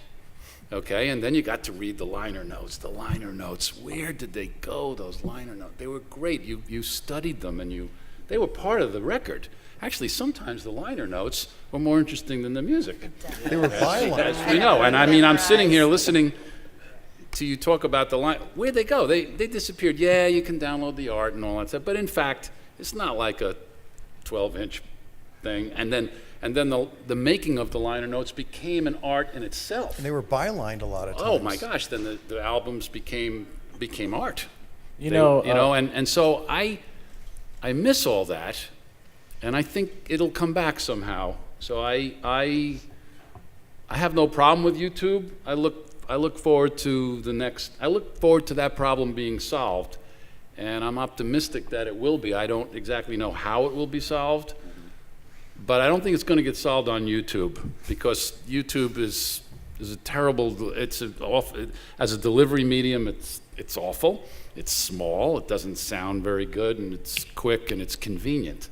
Okay, and then you got to read the liner notes. The liner notes, where did they go, those liner notes? They were great. You studied them, and they were part of the record. Actually, sometimes the liner notes were more interesting than the music. They were bylines. As we know, and I mean, I'm sitting here listening to you talk about the line. Where'd they go? They disappeared. Yeah, you can download the art and all that stuff, but in fact, it's not like a 12-inch thing, and then the making of the liner notes became an art in itself. And they were bylined a lot of times. Oh my gosh! Then the albums became art. You know, And so I miss all that, and I think it'll come back somehow. So I have no problem with YouTube. I look forward to that problem being solved, and I'm optimistic that it will be. I don't exactly know how it will be solved, but I don't think it's going to get solved on YouTube, because YouTube is a terrible. As a delivery medium, it's awful. It's small. It doesn't sound very good, and it's quick and it's convenient.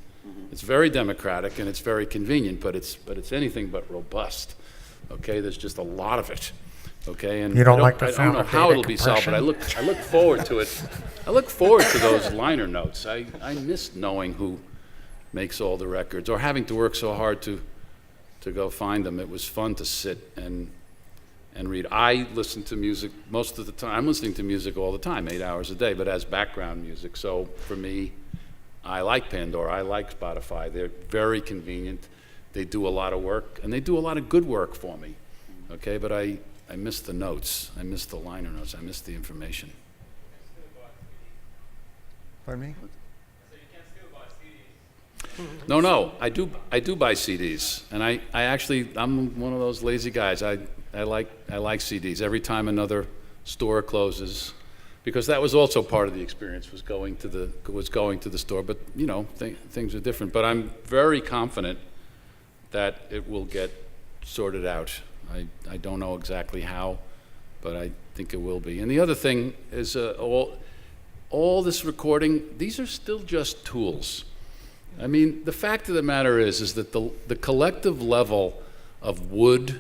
It's very democratic and it's very convenient, but it's anything but robust. Okay, there's just a lot of it. Okay, and You don't I like the I sound don't know of how data it'll be solved, but I compression? look forward to it. I look forward to those liner notes. I miss knowing who makes all the records, or having to work so hard to go find them. It was fun to sit and read. I listen to music most of the time. I'm listening to music all the time, 8 hours a day, but as background music. So for me, I like Pandora, I like Spotify. They're very convenient. They do a lot of work, and they do a lot of good work for me. Okay, but I miss the notes. I miss the liner notes. I miss the information. Pardon me? No, I do buy CDs, and I'm one of those lazy guys. I like CDs. Every time another store closes, because that was also part of the experience, was going to the store. But things are different. But I'm very confident that it will get sorted out. I don't know exactly how, but I think it will be. And the other thing is all this recording, these are still just tools. I mean, the fact of the matter is that the collective level of wood,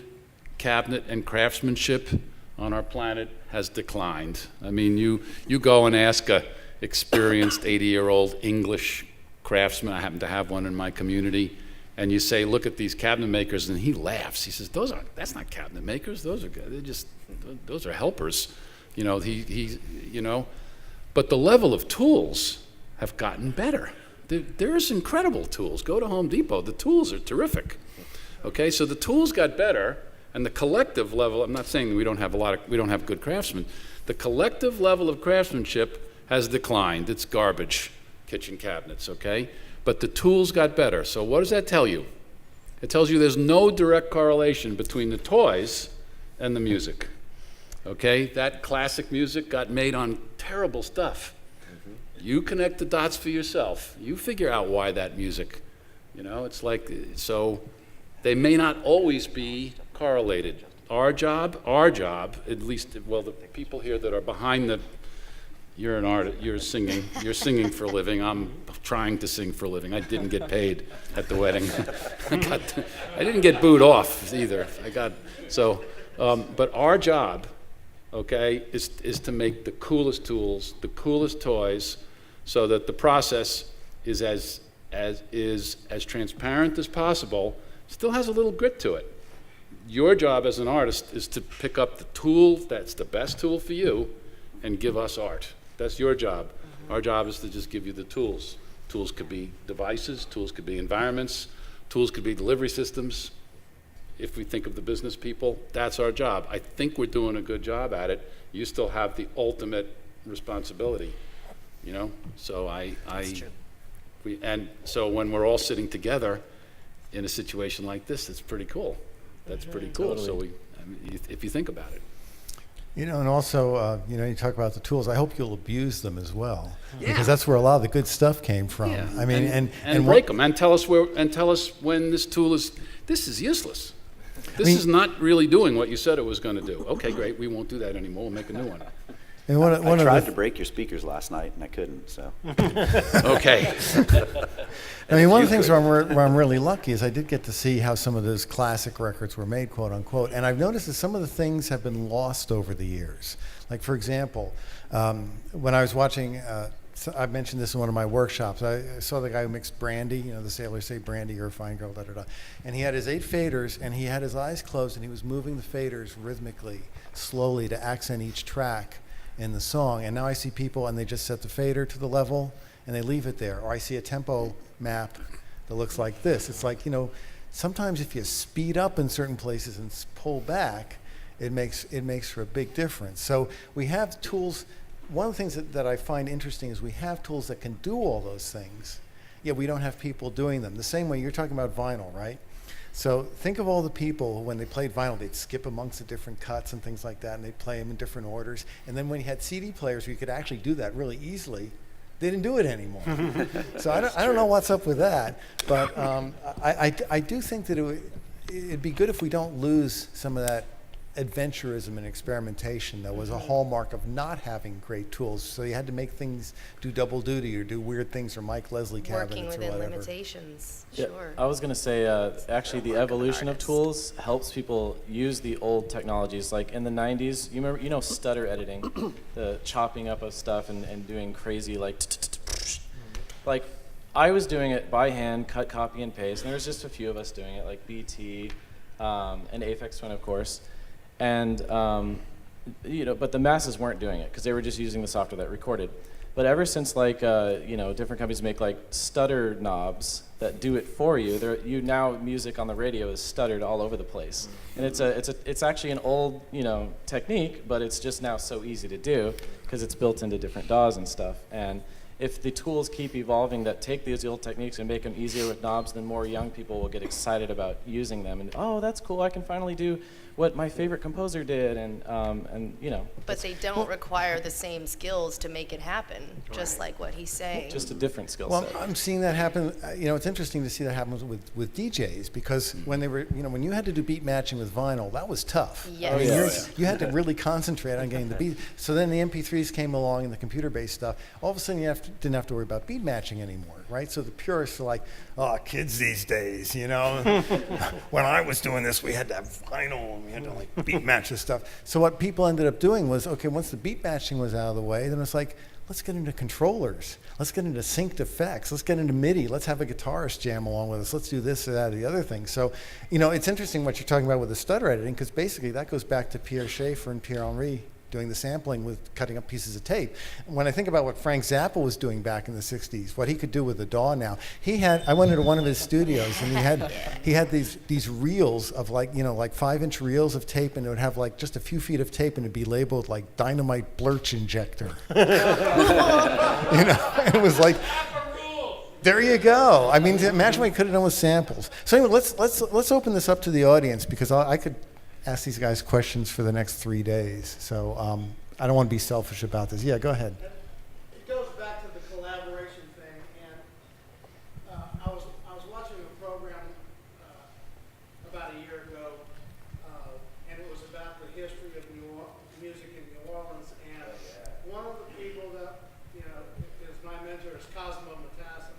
cabinet, and craftsmanship on our planet has declined. I mean, you go and ask a experienced 80-year-old English craftsman, I happen to have one in my community, and you say, look at these cabinet makers, and he laughs. He says, that's not cabinet makers. Those are helpers. But the level of tools have gotten better. There's incredible tools. Go to Home Depot. The tools are terrific. Okay, so the tools got better, and the collective level, I'm not saying we don't have good craftsmen. The collective level of craftsmanship has declined. It's garbage, kitchen cabinets, okay? But the tools got better. So what does that tell you? It tells you there's no direct correlation between the toys and the music. Okay? That classic music got made on terrible stuff. You connect the dots for yourself. You figure out why that music, it's like, so they may not always be correlated. Our job, at least, well, the people here that are behind you're an artist, you're singing for a living. I'm trying to sing for a living. I didn't get paid at the wedding. I didn't get booed off either. But our job, okay, is to make the coolest tools, the coolest toys, so that the process is as transparent as possible, still has a little grit to it. Your job as an artist is to pick up the tool that's the best tool for you and give us art. That's your job. Our job is to just give you the tools. Tools could be devices, tools could be environments, tools could be delivery systems. If we think of the business people, that's our job. I think we're doing a good job at it. You still have the ultimate responsibility, So so when we're all sitting together in a situation like this, it's pretty cool. That's pretty cool. Totally. So if you think about it. And also, you talk about the tools. I hope you'll abuse them as well, because that's where a lot of the good stuff came from. Yeah. I mean, and break them and tell us when this tool is useless. This is not really doing what you said it was going to do. Okay, great. We won't do that anymore. We'll make a new one. And I tried to break your speakers last night, and I couldn't, so. Okay. I mean, one of the things where I'm really lucky is I did get to see how some of those classic records were made, quote unquote. And I've noticed that some of the things have been lost over the years. Like, for example, when I was watching, I mentioned this in one of my workshops. I saw the guy who mixed brandy. The sailors say brandy, you're a fine girl, da da da. And he had his 8 faders, and he had his eyes closed, and he was moving the faders rhythmically, slowly, to accent each track in the song. And now I see people, and they just set the fader to the level, and they leave it there. Or I see a tempo map that looks like this. It's like, sometimes if you speed up in certain places and pull back, it makes for a big difference. So we have tools. One of the things that I find interesting is we have tools that can do all those things, yet we don't have people doing them. The same way you're talking about vinyl, right? So think of all the people who, when they played vinyl, they'd skip amongst the different cuts and things like that, and they'd play them in different orders. And then when you had CD players where you could actually do that really easily, they didn't do it anymore. So I don't know what's up with that, but I do think that it'd be good if we don't lose some of that adventurism and experimentation that was a hallmark of not having great tools. So you had to make things do double duty or do weird things or Mike Leslie cabinets Working or within whatever. limitations, Yeah, sure. I was going to say, actually, the evolution of tools helps people use the old technologies. Like in the 90s, you remember, stutter editing, the chopping up of stuff and doing crazy, like, I was doing it by hand, cut, copy, and paste, and there was just a few of us doing it, like BT and Aphex Twin, of course. And, but the masses weren't doing it because they were just using the software that recorded. But ever since, different companies make, stutter knobs that do it for you, now music on the radio is stuttered all over the place. And it's actually an old, technique, but it's just now so easy to do because it's built into different DAWs and stuff. And if the tools keep evolving that take these old techniques and make them easier with knobs, then more young people will get excited about using them. And, oh, that's cool, I can finally do what my favorite composer did, and. But they don't require the same skills to make it happen, just like what he's saying. Just a different skill Well, set. I'm seeing that happen. It's interesting to see that happen with DJs because when they were, when you had to do beat matching with vinyl, that was tough. Yes. I mean, yes. you had to really concentrate on getting the beat. So then the MP3s came along and the computer-based stuff. All of a sudden, you didn't have to worry about beat matching anymore, right? So the purists are like, oh, kids these days, When I was doing this, we had to have vinyl and we had to beat match this stuff. So what people ended up doing was, okay, once the beat matching was out of the way, then it's like, let's get into controllers. Let's get into synced effects. Let's get into MIDI. Let's have a guitarist jam along with us. Let's do this or that or the other thing. So, it's interesting what you're talking about with the stutter editing because basically that goes back to Pierre Schaeffer and Pierre Henry doing the sampling with cutting up pieces of tape. When I think about what Frank Zappa was doing back in the 60s, what he could do with the DAW now, I went into one of his studios and he had these reels of 5-inch reels of tape, and it would have just a few feet of tape and it'd be labeled like dynamite blurch injector. And it was like, there you go. I mean, imagine what he could have done with samples. So anyway, let's open this up to the audience because I could ask these guys questions for the next 3 days. So I don't want to be selfish about this. Yeah, go ahead. It goes back to the collaboration thing, and I was watching a program about a year ago, and it was about the history of music in New Orleans. And one of the people that is my mentor is Cosmo Matassin,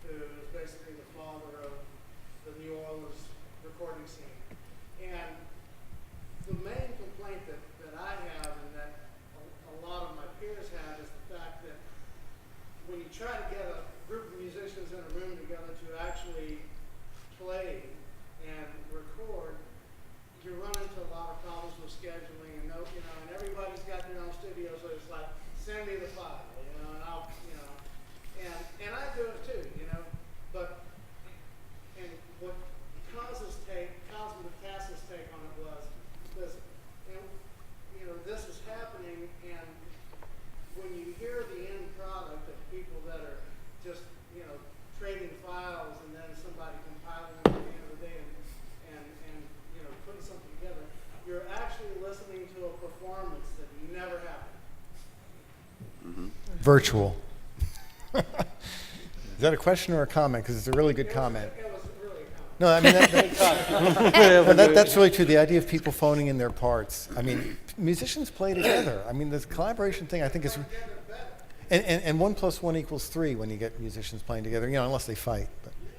who is basically the father of the New Orleans recording scene. And the main complaint that I have and that a lot of my peers have is the fact that when you try to get a group of musicians in a room together to actually play and record, you run into a lot of problems with scheduling and and everybody's got their own studio, so it's like, send me the file, and I'll, and I do it too, but and what Cosmo's take on it was this, this is happening, and when you hear the end product of people that are just, trading files and then somebody compiling them at the end of the day and putting something together, you're actually listening to a performance that never happened. Virtual. Is that a question or a comment? Because it's a really good comment. It was really a comment. No, I mean, that's really true. The idea of people phoning in their parts. I mean, musicians play together. I mean, this collaboration thing, I think, is... And 1 + 1 = 3 when you get musicians playing together, unless they fight.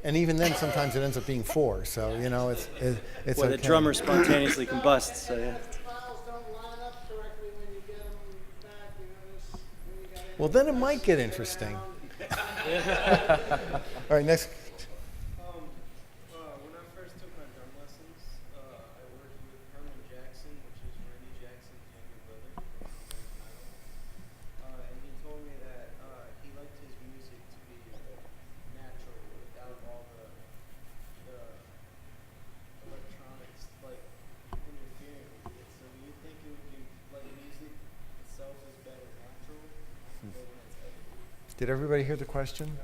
And even then, sometimes it ends up being 4. So, it's Well, okay. the drummer spontaneously combusts, so yeah. Files don't line up correctly when you get them back, when you got Well, then it might get interesting. All right, next. When I first took my drum lessons, I worked with Herman Jackson, which is Randy Jackson's younger brother, and he told me that he liked his music to be natural without all Did everybody hear the question?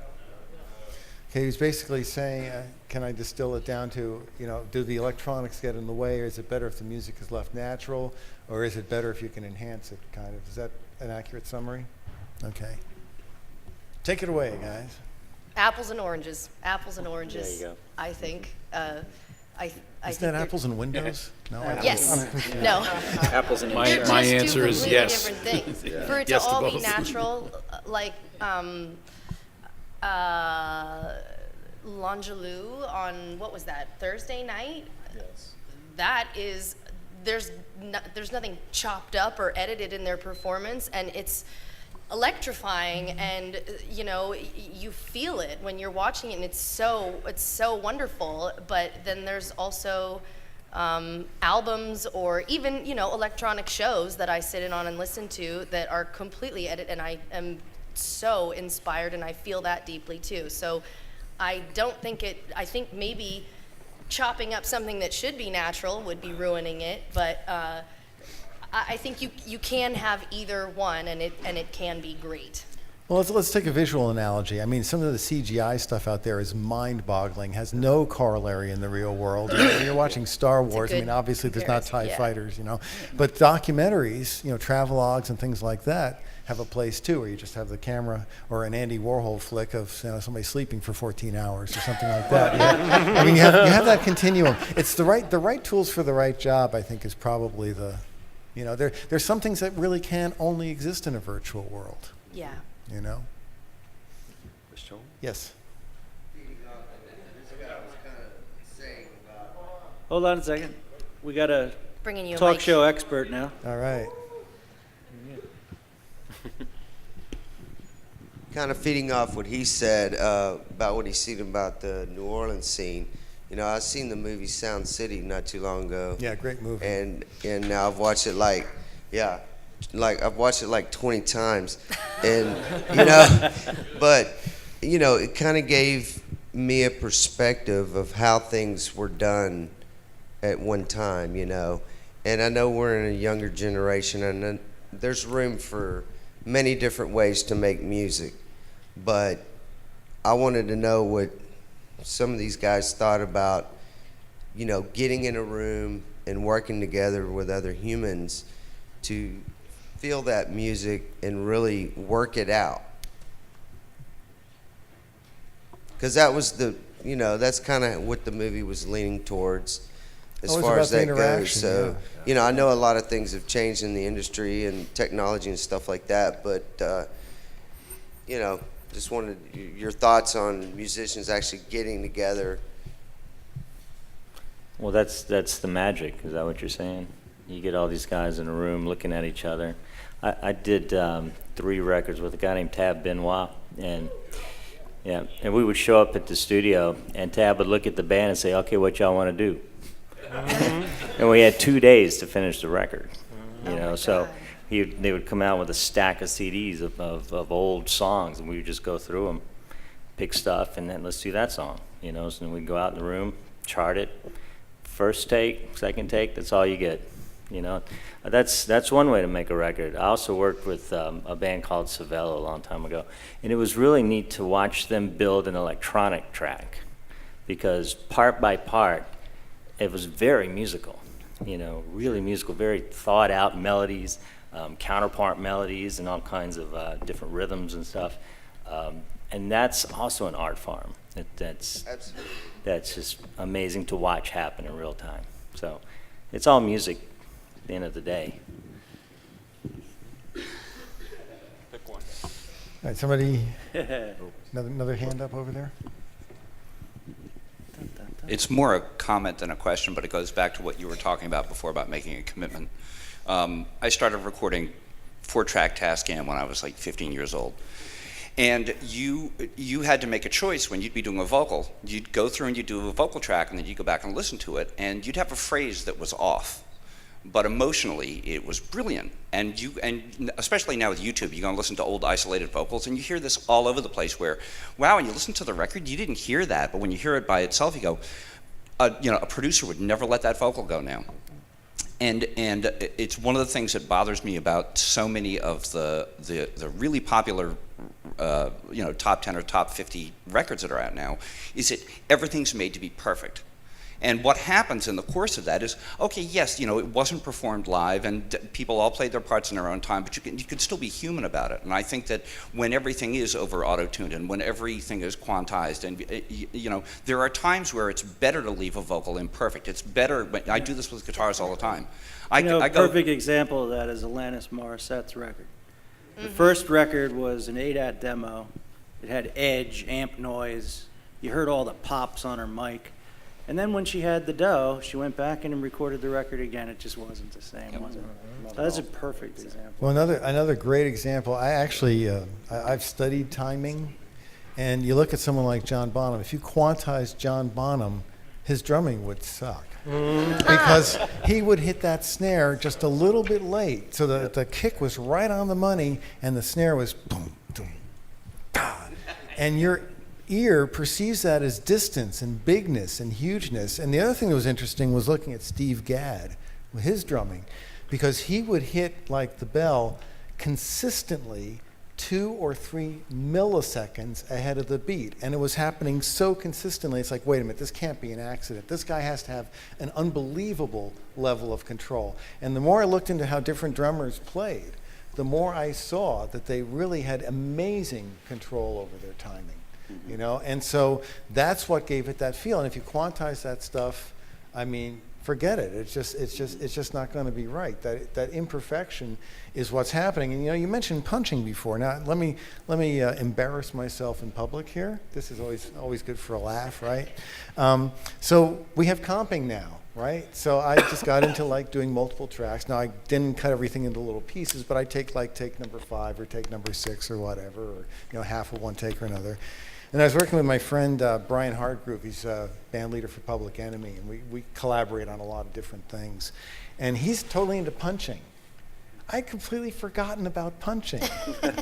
Okay, he's basically saying, can I distill it down to, do the electronics get in the way, or is it better if the music is left natural, or is it better if you can enhance it, kind of? Is that an accurate summary? Okay. Take it away, guys. Apples and oranges. Apples and oranges. There you go. I think. I Isn't think that they're- apples and windows? No. Yes. No. Apples and They're my just answer two is completely yes. different things. For it to Yes to all be both. natural, like L'Angelou on, what was that, Thursday night? Yes. That is, there's nothing chopped up or edited in their performance, and it's electrifying, and you feel it when you're watching it, and it's so wonderful. But then there's also albums or even electronic shows that I sit in on and listen to that are completely edited, and I am so inspired, and I feel that deeply too. So I think maybe chopping up something that should be natural would be ruining it, but I think you can have either one, and it can be great. Well, let's take a visual analogy. I mean, some of the CGI stuff out there is mind-boggling, has no corollary in the real world. When you're watching Star Wars, I mean, obviously there's not TIE fighters, but documentaries, travelogues and things like that have a place too, where you just have the camera, or an Andy Warhol flick of somebody sleeping for 14 hours or something like that. I mean, you have that continuum. It's the right tools for the right job, I think, is probably the, there's some things that really can only exist in a virtual world. Yeah. Yes. Hold on a second. We got a Bringing you a talk mic. show expert now. All right. Kind of feeding off what he said about what he's seen about the New Orleans scene. I've seen the movie Sound City not too long ago. Yeah, great movie. And now I've watched it I've watched it like 20 times. And, but, it kind of gave me a perspective of how things were done at one time, And I know we're in a younger generation, and there's room for many different ways to make music. But I wanted to know what some of these guys thought about, getting in a room and working together with other humans to feel that music and really work it out. Because that was that's kind of what the movie was leaning towards as far as that goes. So, I know a lot of things have changed in the industry and technology and stuff like that, but, just wanted your thoughts on musicians actually getting together. Well, that's the magic. Is that what you're saying? You get all these guys in a room looking at each other. I did 3 records with a guy named Tab Benoit, and we would show up at the studio, and Tab would look at the band and say, "Okay, what y'all want to do?" And we had 2 days to finish the record. So they would come out with a stack of CDs of old songs, and we would just go through them, pick stuff, and then let's do that song. So then we'd go out in the room, chart it, first take, second take. That's all you get. That's one way to make a record. I also worked with a band called Savello a long time ago, and it was really neat to watch them build an electronic track, because part by part, it was very musical, really musical, very thought out melodies, counterpart melodies, and all kinds of different rhythms and stuff. And that's also an art form. That's just amazing to watch happen in real time. So it's all music at the end of the day. Pick one. All right, somebody, another hand up over there. It's more a comment than a question, but it goes back to what you were talking about before about making a commitment. I started recording 4-track Tascam when I was like 15 years old. And you had to make a choice when you'd be doing a vocal. You'd go through and you'd do a vocal track, and then you'd go back and listen to it, and you'd have a phrase that was off. But emotionally, it was brilliant. And especially now with YouTube, you go and listen to old isolated vocals, and you hear this all over the place where, wow, when you listen to the record, you didn't hear that. But when you hear it by itself, you go, a producer would never let that vocal go now. And it's one of the things that bothers me about so many of the really popular top 10 or top 50 records that are out now, is that everything's made to be perfect. And what happens in the course of that is, okay, yes, it wasn't performed live, and people all played their parts in their own time, but you can still be human about it. And I think that when everything is over auto-tuned and when everything is quantized, and there are times where it's better to leave a vocal imperfect. It's better. I do this with guitars all the time. A perfect example of that is Alanis Morissette's record. The first record was an 8-at demo. It had edge, amp noise. You heard all the pops on her mic. And then when she had the dough, she went back in and recorded the record again. It just wasn't the same, was it? So that's a perfect example. Well, another great example. I actually I've studied timing, and you look at someone like John Bonham. If you quantize John Bonham, his drumming would suck because he would hit that snare just a little bit late, so the kick was right on the money, and the snare was boom, boom, da, and your ear perceives that as distance and bigness and hugeness. And the other thing that was interesting was looking at Steve Gadd with his drumming, because he would hit like the bell consistently 2 or 3 milliseconds ahead of the beat, and it was happening so consistently. It's like, wait a minute, this can't be an accident. This guy has to have an unbelievable level of control. And the more I looked into how different drummers played, the more I saw that they really had amazing control over their timing. And so that's what gave it that feel. And if you quantize that stuff, I mean, forget it. It's just not going to be right. That imperfection is what's happening. And you mentioned punching before. Now let me embarrass myself in public here. This is always good for a laugh, right? So we have comping now, right? So I just got into doing multiple tracks. Now I didn't cut everything into little pieces, but I take number 5 or take number 6 or whatever, or half of one take or another. And I was working with my friend Brian Hardgroove. He's a band leader for Public Enemy, and we collaborate on a lot of different things. And he's totally into punching. I'd completely forgotten about punching. And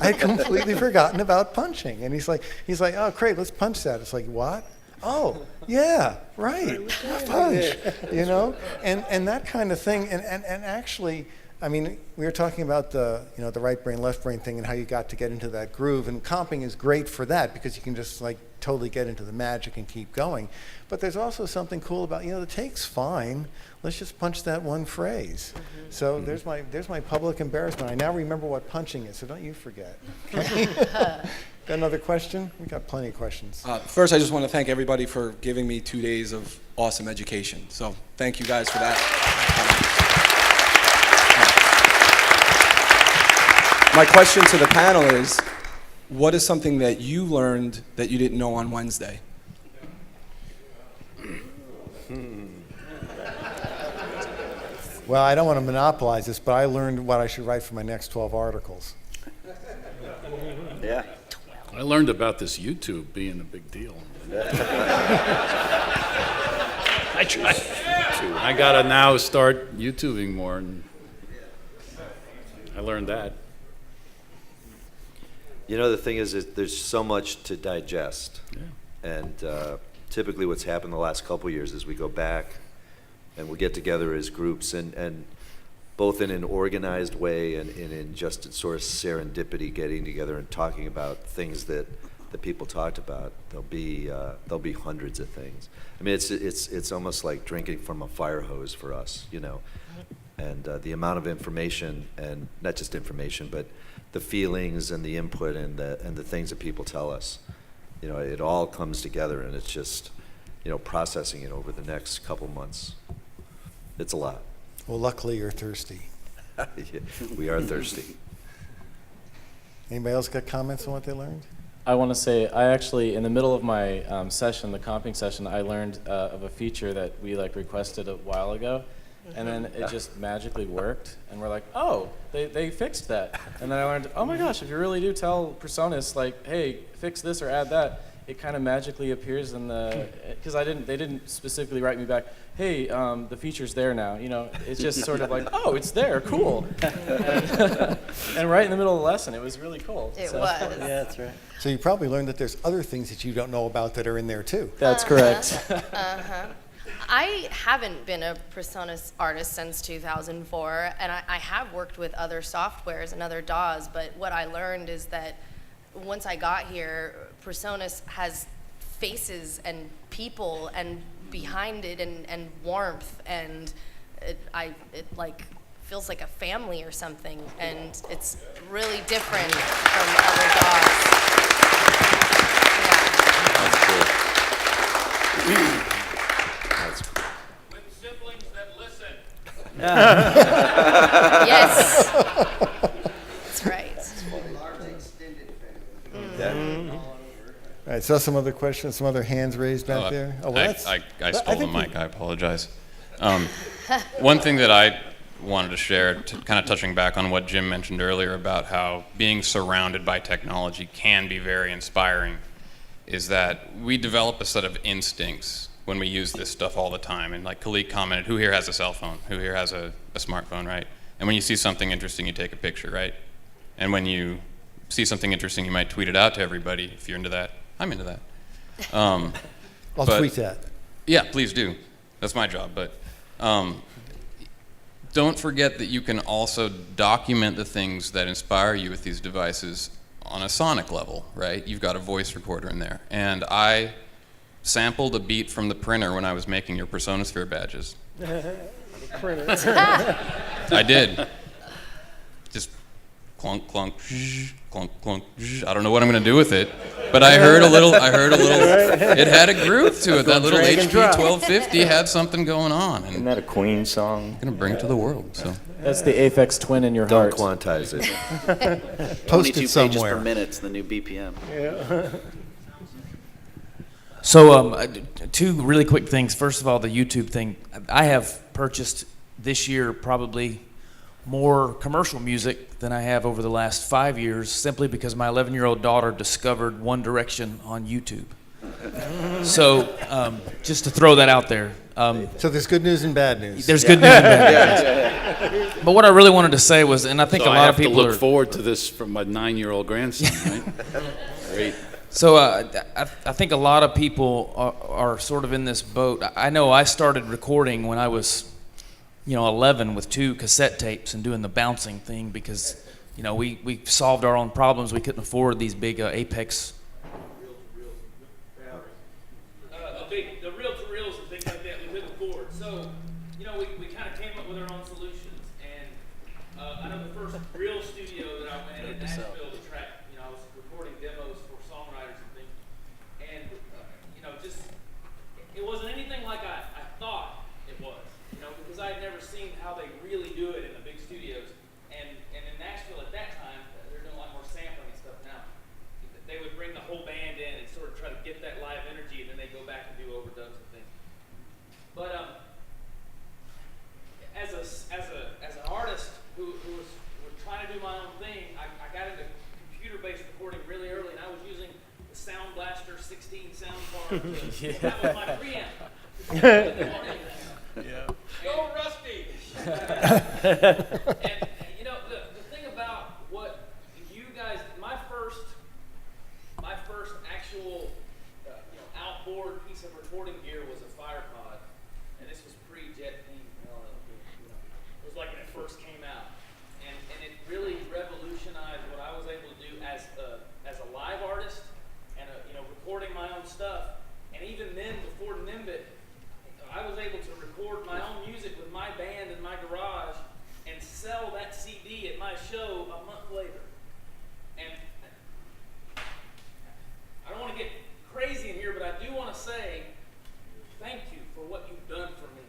he's like, oh, Craig, let's punch that. It's like, what? Oh, yeah, right, punch, and that kind of thing. And actually, I mean, we were talking about the right brain, left brain thing and how you got to get into that groove. And comping is great for that because you can just totally get into the magic and keep going. But there's also something cool about, the take's fine. Let's just punch that one phrase. Mm-hmm. So there's my public embarrassment. I now remember what punching is, so don't you forget. Okay? Got another question? We got plenty of questions. First, I just want to thank everybody for giving me 2 days of awesome education. So thank you guys for that. My question to the panel is, what is something that you learned that you didn't know on Wednesday? Well, I don't want to monopolize this, but I learned what I should write for my next 12 articles. Yeah. I learned about this YouTube being a big deal. I tried to. I got to now start YouTubing more, and I learned that. The thing is there's so much to digest. Yeah. And typically what's happened the last couple of years is we go back and we get together as groups, and both in an organized way and in just sort of serendipity, getting together and talking about things that people talked about. There'll be hundreds of things. I mean, it's almost like drinking from a fire hose for us, And the amount of information, and not just information, but the feelings and the input and the things that people tell us, it all comes together, and it's just, processing it over the next couple months. It's a lot. Well, luckily you're thirsty. Yeah, we are thirsty. Anybody else got comments on what they learned? I want to say, I actually, in the middle of my session, the comping session, I learned of a feature that we requested a while ago. And then it just magically worked, and we're like, oh, they fixed that. And then I learned, oh my gosh, if you really do tell PreSonus, hey, fix this or add that, it kind of magically appears in the, because they didn't specifically write me back, hey, the feature's there now. It's just sort of oh, it's there, cool. And right in the middle of the lesson, it was really cool. It was. Yeah, that's right. So you probably learned that there's other things that you don't know about that are in there too. That's correct. I haven't been a PreSonus artist since 2004, and I have worked with other softwares and other DAWs, but what I learned is that once I got here, PreSonus has faces and people and behind it and warmth, and it like feels like a family or something, and it's really different from other dogs. Yeah. That's cool. With siblings that listen. Yes. That's right. All right, so some other questions, some other hands raised back there. Oh, well, I stole the mic. I apologize. One thing that I wanted to share, kind of touching back on what Jim mentioned earlier about how being surrounded by technology can be very inspiring, is that we develop a set of instincts when we use this stuff all the time. And like Khalid commented, who here has a cell phone? Who here has a smartphone, right? And when you see something interesting, you take a picture, right? And when you see something interesting, you might tweet it out to everybody if you're into that. I'm into that. I'll tweet that. Yeah, please do. That's my job. But don't forget that you can also document the things that inspire you with these devices on a sonic level, right? You've got a voice recorder in there. And I sampled a beat from the printer when I was making your PreSonusphere badges. I did. Just clunk, clunk, zh, clunk, clunk, zh. I don't know what I'm going to do with it, but I heard a little, it had a groove to it. That little HP 1250 had something going on. And Isn't that a Queen song? I'm going to bring it to the world, so. That's the Aphex Twin in your Don't heart. quantize it. Post 22 it somewhere. pages per minute, it's the new BPM. So two really quick things. First of all, the YouTube thing. I have purchased this year probably more commercial music than I have over the last 5 years, simply because my 11-year-old daughter discovered One Direction on YouTube. So just to throw that out there. So there's good news and bad news. There's good news and bad news. But what I really wanted to say was, and I think So a I lot have of people to look are, forward to this from my 9-year-old grandson, right? Great. So I think a lot of people are sort of in this boat. I know I started recording when I was, 11 with 2 cassette tapes and doing the bouncing thing because, we solved our own problems. We couldn't afford these big Apex. The reel-to-reels and things like that we couldn't afford. So, we kind of came up with our own solutions. And I know the first real studio that I went in Nashville to track, I was recording demos for songwriters and things. And, it wasn't anything like I thought it was, because I had never seen how they really do it in the big studios. And in Nashville at that time, they're doing a lot more sampling and stuff now. They would bring the whole band in and sort of try to get that live energy, and then they go back and do overdubs and things. But as an artist who was trying to do my own thing, I got into computer-based recording really early, and I was using the Sound Blaster 16 sound bar. That was my preamp. Yeah. Go Rusty! And the thing about what you guys, my first actual outboard piece of recording gear was a FirePod, and this was pre-Jet Theme. It was like when it first came out, and it really revolutionized what I was able to do as a live artist and recording my own stuff. And even then, before Nimbit, I was able to record my own music with my band in my garage and sell that CD at my show a month later. And I don't want to get crazy in here, but I do want to say thank you for what you've done for me.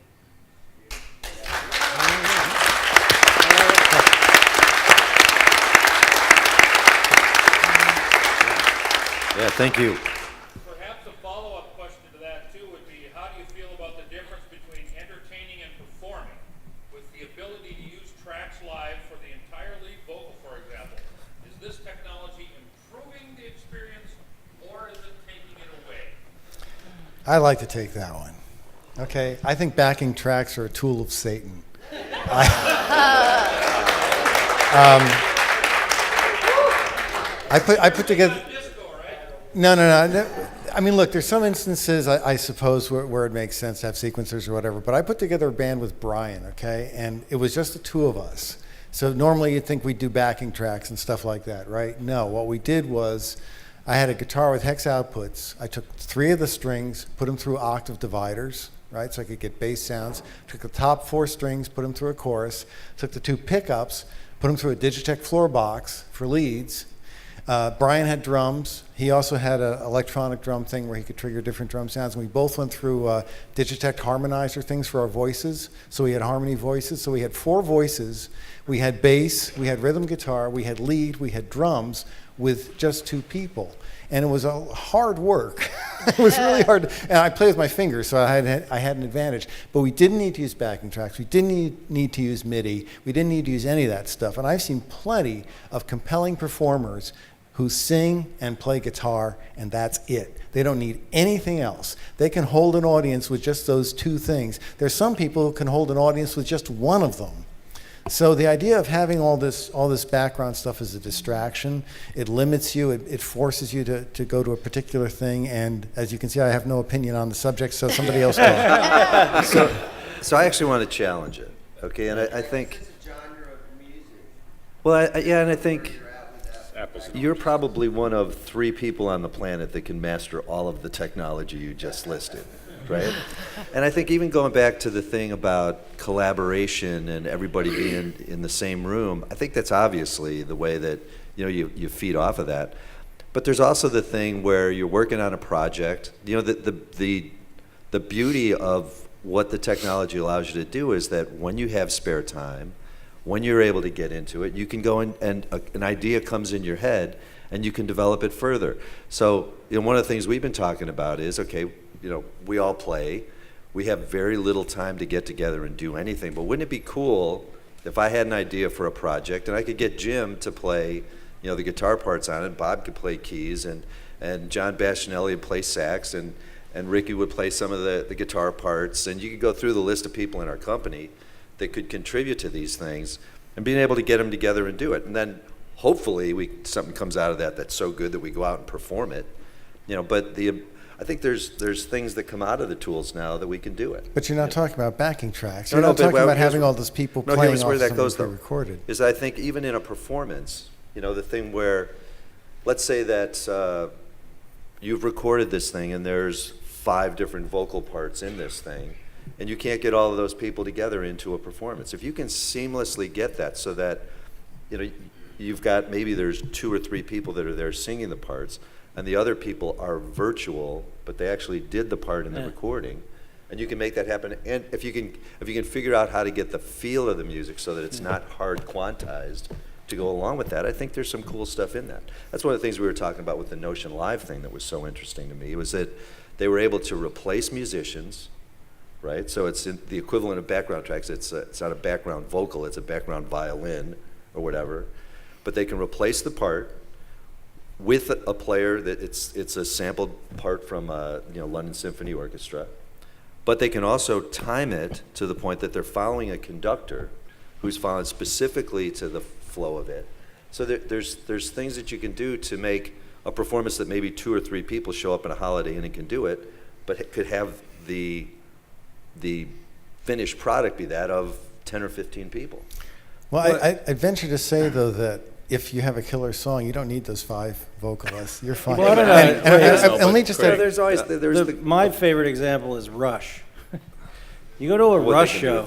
Yeah, thank you. Perhaps a follow-up question to that, too, would be how do you feel about the difference between entertaining and performing with the ability to use tracks live for the entire lead vocal, for example? Is this technology improving the experience or is it taking it away? I like to take that one. Okay, I think backing tracks are a tool of Satan. I put together. No. I mean, look, there's some instances, I suppose, where it makes sense to have sequencers or whatever, but I put together a band with Brian, okay? And it was just the two of us. So normally you'd think we'd do backing tracks and stuff like that, right? No, what we did was I had a guitar with hex outputs. I took 3 of the strings, put them through octave dividers, right, so I could get bass sounds. Took the top 4 strings, put them through a chorus. Took the 2 pickups, put them through a Digitech floor box for leads. Brian had drums. He also had an electronic drum thing where he could trigger different drum sounds. And we both went through Digitech harmonizer things for our voices. So we had harmony voices. So we had 4 voices. We had bass, we had rhythm guitar, we had lead, we had drums with just 2 people. And it was a hard work. It was really hard. And I play with my fingers, so I had an advantage. But we didn't need to use backing tracks. We didn't need to use MIDI. We didn't need to use any of that stuff. And I've seen plenty of compelling performers who sing and play guitar, and that's it. They don't need anything else. They can hold an audience with just those 2 things. There's some people who can hold an audience with just one of them. So the idea of having all this background stuff is a distraction. It limits you. It forces you to go to a particular thing. And as you can see, I have no opinion on the subject, so somebody else talk. So I actually want to challenge it, okay? And I think, well, yeah, and I think you're probably one of 3 people on the planet that can master all of the technology you just listed, right? And I think even going back to the thing about collaboration and everybody being in the same room, I think that's obviously the way that you feed off of that. But there's also the thing where you're working on a project. The beauty of what the technology allows you to do is that when you have spare time, when you're able to get into it, you can go in and an idea comes in your head and you can develop it further. So one of the things we've been talking about is, okay, we all play. We have very little time to get together and do anything, but wouldn't it be cool if I had an idea for a project and I could get Jim to play, the guitar parts on it, Bob could play keys, and John Bastianelli would play sax, and Ricky would play some of the guitar parts, and you could go through the list of people in our company that could contribute to these things, and being able to get them together and do it. And then hopefully something comes out of that that's so good that we go out and perform it. But I think there's things that come out of the tools now that we can do it. But you're not talking about backing tracks. No, You're not talking about here's having all those people playing here's where off that goes, something though, pre-recorded. is I think even in a performance, the thing where, let's say that you've recorded this thing and there's 5 different vocal parts in this thing, and you can't get all of those people together into a performance. If you can seamlessly get that so that, you've got, maybe there's 2 or 3 people that are there singing the parts, and the other people are virtual, but they actually did the part in the recording, and you can make that happen. And if you can figure out how to get the feel of the music so that it's not hard quantized to go along with that, I think there's some cool stuff in that. That's one of the things we were talking about with the Notion Live thing that was so interesting to me, was that they were able to replace musicians, right? So it's the equivalent of background tracks. It's not a background vocal, it's a background violin or whatever. But they can replace the part with a player that it's a sampled part from London Symphony Orchestra. But they can also time it to the point that they're following a conductor who's following specifically to the flow of it. So there's things that you can do to make a performance that maybe 2 or 3 people show up in a Holiday Inn and can do it, but it could have the finished product be that of 10 or 15 people. Well, I venture to say, though, that if you have a killer song, you don't need those 5 vocalists. You're fine. Well, and let me just say, there's always my favorite example is Rush. You go to a Rush show,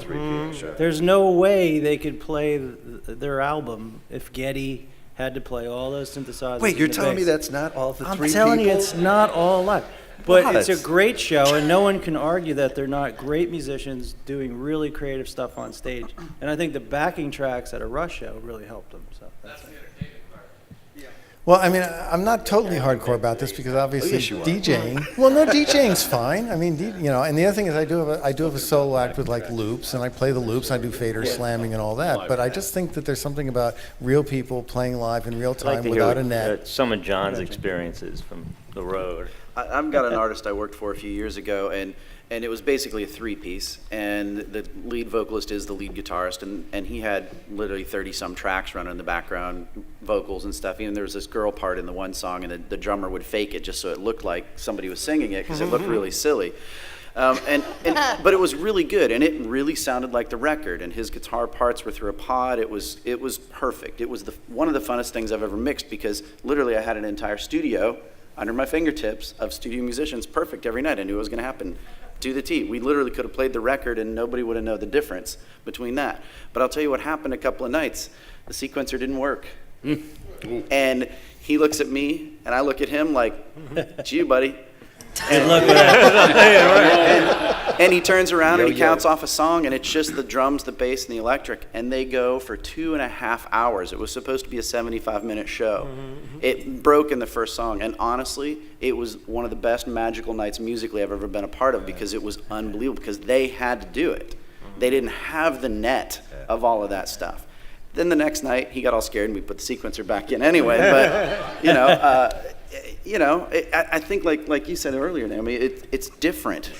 there's no way they could play their album if Geddy had to play all those synthesizers. Wait, you're telling me that's not all the 3 people? I'm telling you, it's not all live. But it's a great show, and no one can argue that they're not great musicians doing really creative stuff on stage. And I think the backing tracks at a Rush show really helped them. So that's it. well, I mean, I'm not totally hardcore about this because obviously DJing. Well, no, DJing's fine. I mean, and the other thing is I do have a solo act with like loops, and I play the loops. I do fader slamming and all that. But I just think that there's something about real people playing live in real time without a net. Some of John's experiences from the road. I've got an artist I worked for a few years ago, and it was basically a 3-piece, and the lead vocalist is the lead guitarist, and he had literally 30-some tracks running in the background, vocals and stuff. Even there was this girl part in the one song, and the drummer would fake it just so it looked like somebody was singing it because it looked really silly. But it was really good, and it really sounded like the record, and his guitar parts were through a pod. It was perfect. It was one of the funnest things I've ever mixed, because literally I had an entire studio under my fingertips of studio musicians, perfect every night. I knew it was going to happen to the T. We literally could have played the record and nobody would have known the difference between that. But I'll tell you what happened a couple of nights. The sequencer didn't work. And he looks at me and I look at him like, it's you, buddy. And he turns around and he counts off a song, and it's just the drums, the bass, and the electric, and they go for 2.5 hours. It was supposed to be a 75-minute show. It broke in the first song, and honestly, it was one of the best magical nights musically I've ever been a part of, because it was unbelievable, because they had to do it. They didn't have the net of all of that stuff. Then the next night, he got all scared, and we put the sequencer back in anyway, but, I think like you said earlier, Naomi, it's different.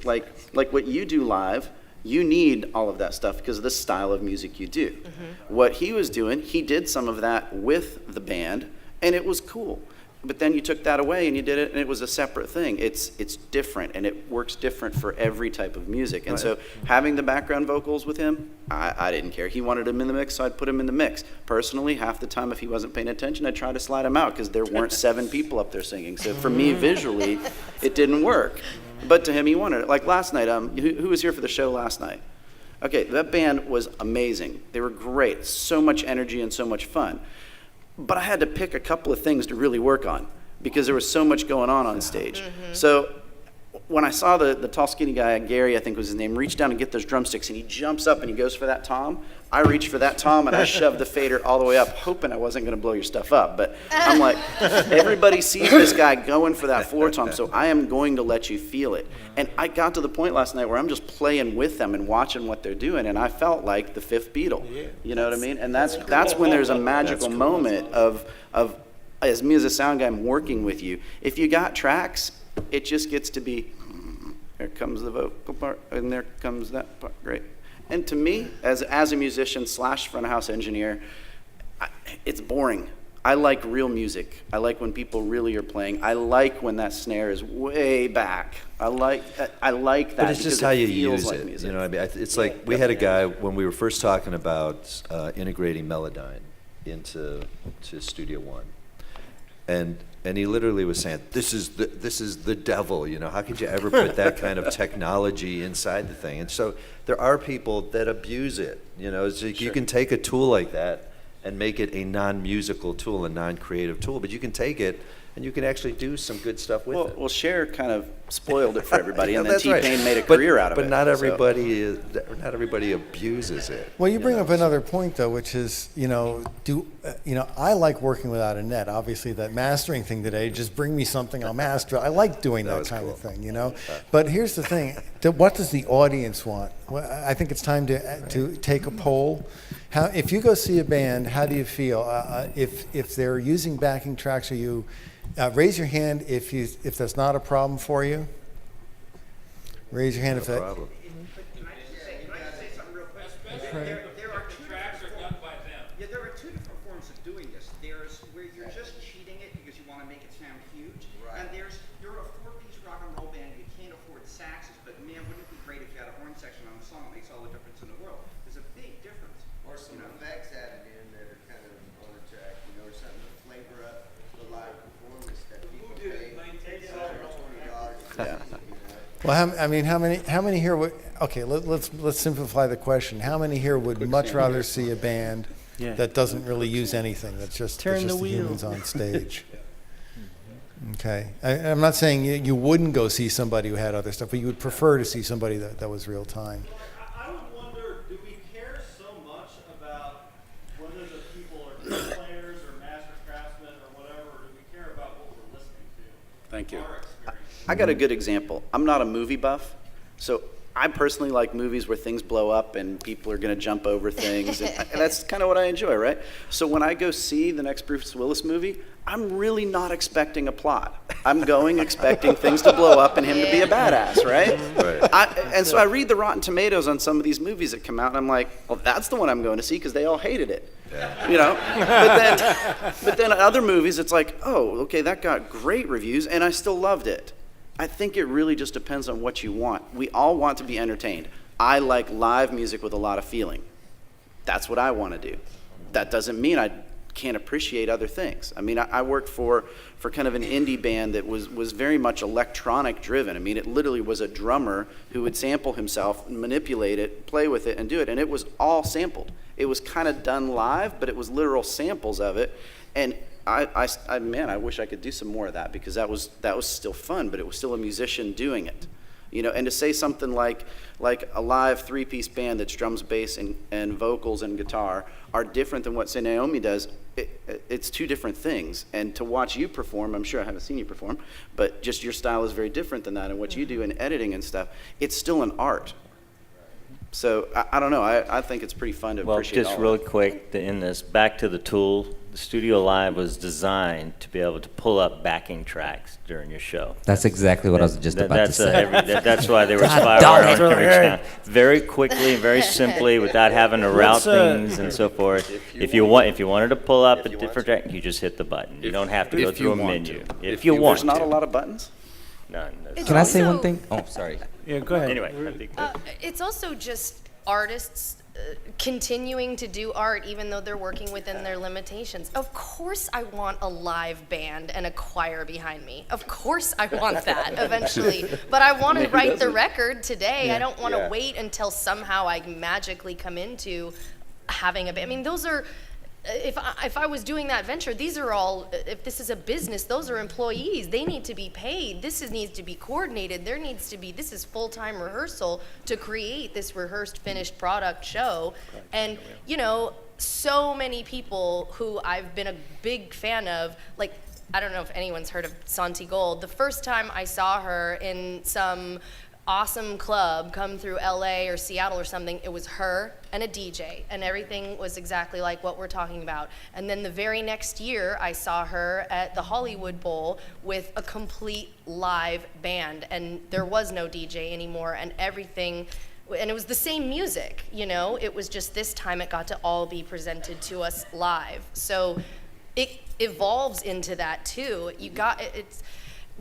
Like what you do live, you need all of that stuff because of the style of music you do. What he was doing, he did some of that with the band, and it was cool. But then you took that away and you did it, and it was a separate thing. It's different, and it works different for every type of music. And so having the background vocals with him, I didn't care. He wanted him in the mix, so I'd put him in the mix. Personally, half the time if he wasn't paying attention, I'd try to slide him out because there weren't 7 people up there singing. So for me, visually, it didn't work. But to him, he wanted it. Like last night, who was here for the show last night? Okay, that band was amazing. They were great. So much energy and so much fun. But I had to pick a couple of things to really work on because there was so much going on stage. So when I saw the tall, skinny guy, Gary, I think was his name, reach down and get those drumsticks, and he jumps up and he goes for that tom, I reached for that tom and I shoved the fader all the way up, hoping I wasn't going to blow your stuff up. But I'm like, everybody sees this guy going for that floor tom, so I am going to let you feel it. And I got to the point last night where I'm just playing with them and watching what they're doing, and I felt like the fifth Beatle. You know what I mean? And that's when there's a magical moment of as me as a sound guy, I'm working with you. If you got tracks, it just gets to be, there comes the vocal part, and there comes that part, great. And to me, as a musician / front of house engineer, it's boring. I like real music. I like when people really are playing. I like when that snare is way back. I like that. But it's just how you use like it. music. You know what I mean? It's like we had a guy when we were first talking about integrating Melodyne into Studio One, and he literally was saying, "This is the devil." You know, how could you ever put that kind of technology inside the thing? And so there are people that abuse it. You know, it's like you can take a tool like that and make it a non-musical tool, a non-creative tool, but you can take it and you can actually do some good stuff with it. Well, Cher kind of spoiled it for everybody, Yeah, and then that's right. T-Pain made a career out of it. But not so. everybody abuses it. Well, you bring up another point though, which is, I like working without a net. Obviously, that mastering thing today, just bring me something, I'll master it. I like doing that kind of thing, But here's the thing: what does the audience want? Well, I think it's time to take a poll. If you go see a band, how do you feel? If they're using backing tracks, are you raise your hand if that's not a problem for you. Raise your hand if that. Problem. There are two different forms of doing this. There's where you're just cheating it because you want to make it sound huge, and there's you're a 4-piece rock and roll band. You can't afford saxes, but man, wouldn't it be great if you had a horn section on a song? It makes all the difference in the world. There's a big difference. Or some effects added in that are kind of on a track, or something to flavor up the live performance that people pay $20. Yeah. Well, how many here would? Okay, let's simplify the question. How many here would much rather see a band that doesn't really use anything? That's just the humans on stage. Okay, I'm not saying you wouldn't go see somebody who had other stuff, but you would prefer to see somebody that was real time. I would wonder, do we care so much about whether the people are guitar players or master craftsmen or whatever, or do we care about what we're listening to? Thank you. I got a good example. I'm not a movie buff, so I personally like movies where things blow up and people are going to jump over things, and that's kind of what I enjoy, right? So when I go see the next Bruce Willis movie, I'm really not expecting a plot. I'm going expecting things to blow up and him to be a badass, right? And so I read the Rotten Tomatoes on some of these movies that come out, and I'm like, well, that's the one I'm going to see because they all hated it. But then other movies, it's like, oh, okay, that got great reviews, and I still loved it. I think it really just depends on what you want. We all want to be entertained. I like live music with a lot of feeling. That's what I want to do. That doesn't mean I can't appreciate other things. I mean, I worked for kind of an indie band that was very much electronic driven. I mean, it literally was a drummer who would sample himself, manipulate it, play with it, and do it. And it was all sampled. It was kind of done live, but it was literal samples of it. And man, I wish I could do some more of that, because that was still fun, but it was still a musician doing it. You know, and to say something like a live 3-piece band that's drums, bass, and vocals and guitar are different than what, say, Naomi does, it's two different things. And to watch you perform, I'm sure I haven't seen you perform, but just your style is very different than that, and what you do in editing and stuff, it's still an art. So I don't know, I think it's pretty fun to appreciate just all really of it. quick, in this, back to the tool, the Studio Live was designed to be able to pull up backing tracks during your show. That's exactly what I was just about to say. That's why there was 5 hours on every channel. Very quickly and very simply, without having to route things and so forth. If you wanted to pull up a different track, you just hit the button. You don't have to go through a menu. If you want to. There's not a lot of buttons? None. Can I say one thing? Oh, sorry. Yeah, go ahead. Anyway, I think It's also just artists continuing to do art even though they're working within their limitations. Of course I want a live band and a choir behind me. Of course I want that eventually. But I want to write the record today. I don't want to wait until somehow I magically come into having a band. I mean, those are, if I was doing that venture, these are all, if this is a business, those are employees. They need to be paid. Needs to be coordinated. This is full-time rehearsal to create this rehearsed, finished product show. And, you know, so many people who I've been a big fan of, like, I don't know if anyone's heard of Santi Gold. The first time I saw her in some awesome club come through LA or Seattle or something, it was her and a DJ, and everything was exactly like what we're talking about. And then the very next year, I saw her at the Hollywood Bowl with a complete live band, and there was no DJ anymore, and everything, and it was the same music, you know? It was just this time it got to all be presented to us live. So it evolves into that too.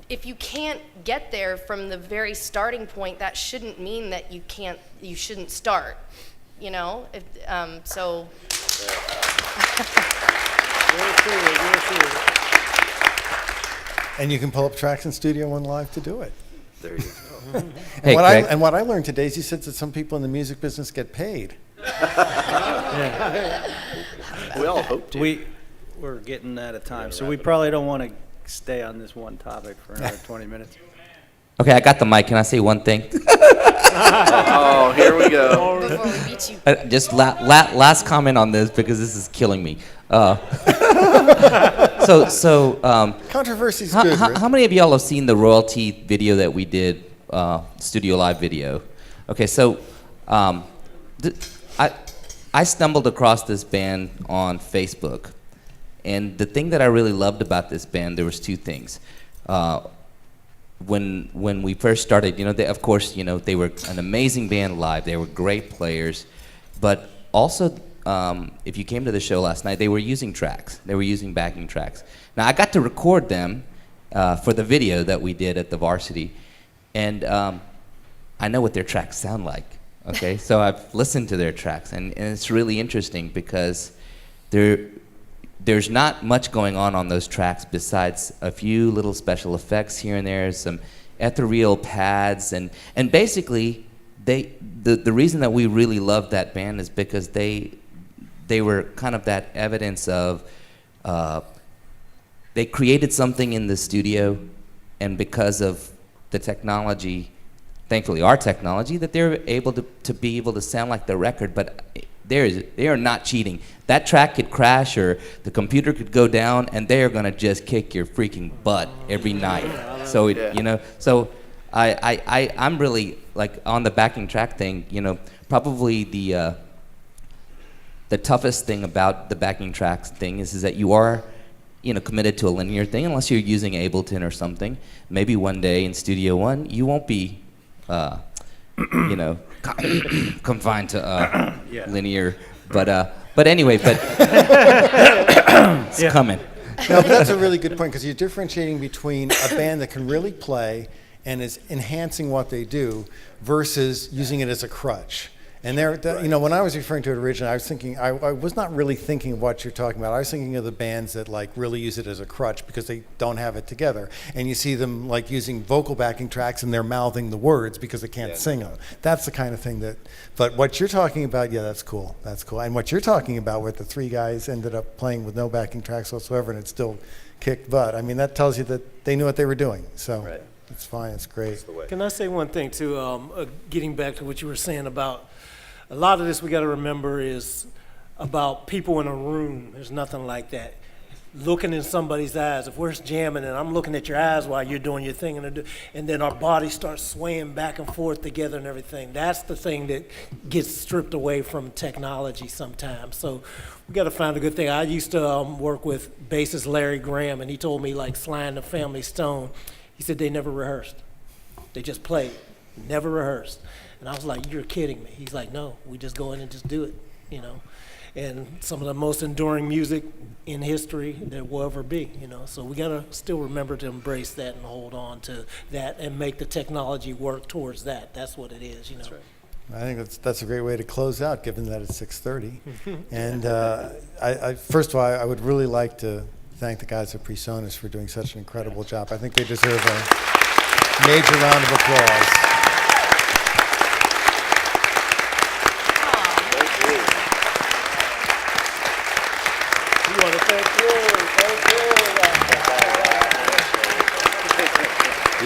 If you can't get there from the very starting point, that shouldn't mean that you shouldn't start, you know? So. And you can pull up tracks in Studio One Live to do it. There you go. And what I learned today is you said that some people in the music business get paid. We all hope to. We're getting out of time, so we probably don't want to stay on this one topic for another 20 minutes. Okay, I got the mic. Can I say one thing? Oh, here we go. Before we beat you. Just last comment on this, because this is killing me. Controversy's good. How many of y'all have seen the royalty video that we did, Studio Live video? Okay, so I stumbled across this band on Facebook. And the thing that I really loved about this band, there was two things. When we first started, you know, of course, they were an amazing band live. They were great players, but also, if you came to the show last night, they were using tracks. They were using backing tracks. Now I got to record them for the video that we did at the Varsity, and I know what their tracks sound like. Okay, so I've listened to their tracks, and it's really interesting because there's not much going on those tracks besides a few little special effects here and there, some ethereal pads, and basically the reason that we really loved that band is because they were kind of that evidence of they created something in the studio, and because of the technology, thankfully our technology, that they're able to be able to sound like the record, but they are not cheating. That track could crash or the computer could go down, and they are gonna just kick your freaking butt every night. So so I'm really like on the backing track thing. Probably the toughest thing about the backing tracks thing is that you are committed to a linear thing unless you're using Ableton or something. Maybe one day in Studio One you won't be confined to linear, but anyway, it's coming. No, but that's a really good point, because you're differentiating between a band that can really play and is enhancing what they do versus using it as a crutch. And when I was referring to it originally, I was thinking, I was not really thinking of what you're talking about. I was thinking of the bands that like really use it as a crutch because they don't have it together. And you see them like using vocal backing tracks and they're mouthing the words because they can't sing them. That's the kind of thing but what you're talking about, yeah, that's cool. That's cool. And what you're talking about with the 3 guys ended up playing with no backing tracks whatsoever and it still kicked butt. I mean, that tells you that they knew what they were doing. So it's fine, it's great. Can I say one thing too, getting back to what you were saying about a lot of this we got to remember is about people in a room. There's nothing like that. Looking in somebody's eyes. If we're jamming and I'm looking at your eyes while you're doing your thing, and then our bodies start swaying back and forth together and everything, that's the thing that gets stripped away from technology sometimes. So we got to find a good thing. I used to work with bassist Larry Graham, and he told me, like Sly and the Family Stone, he said they never rehearsed. They just played, never rehearsed. And I was like, you're kidding me. He's like, no, we just go in and just do it, you know. And some of the most enduring music in history there will ever be, you know. So we got to still remember to embrace that and hold on to that and make the technology work towards that. That's what it is, you know. That's right. I think that's a great way to close out, given that it's 6:30. And first of all, I would really like to thank the guys at PreSonus for doing such an incredible job. I think they deserve a major round of applause.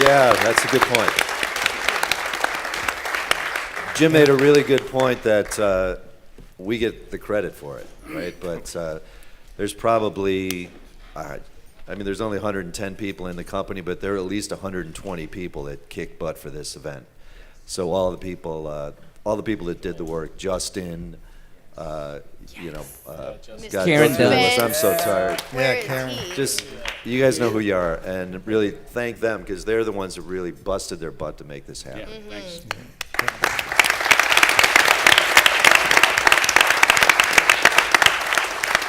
Yeah, that's a good point. Jim made a really good point that we get the credit for it, right? But there's probably, there's only 110 people in the company, but there are at least 120 people that kick butt for this event. So all the people that did the work, Justin, God, Karen Douglas, I'm so tired. Yeah, Karen. Just, you guys know who you are, and really thank them because they're the ones that really busted their butt to make this happen. Yeah, thanks.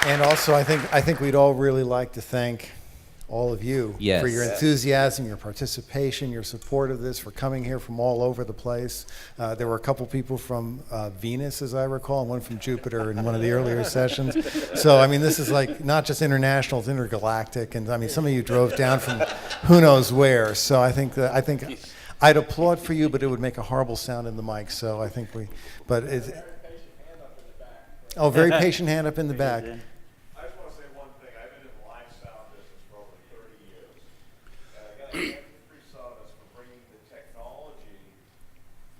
And also, I think we'd all really like to thank all of you for your enthusiasm, your participation, your support of this, for coming here from all over the place. There were a couple people from Venus, as I recall, and one from Jupiter in one of the earlier sessions. So, I mean, this is like not just international, it's intergalactic. And I mean, some of you drove down from who knows where. So I think I'd applaud for you, but it would make a horrible sound in the mic. So I think very patient hand up in the back. I just want to say one thing. I've been in the live sound business for over 30 years. And I got to thank PreSonus for bringing the technology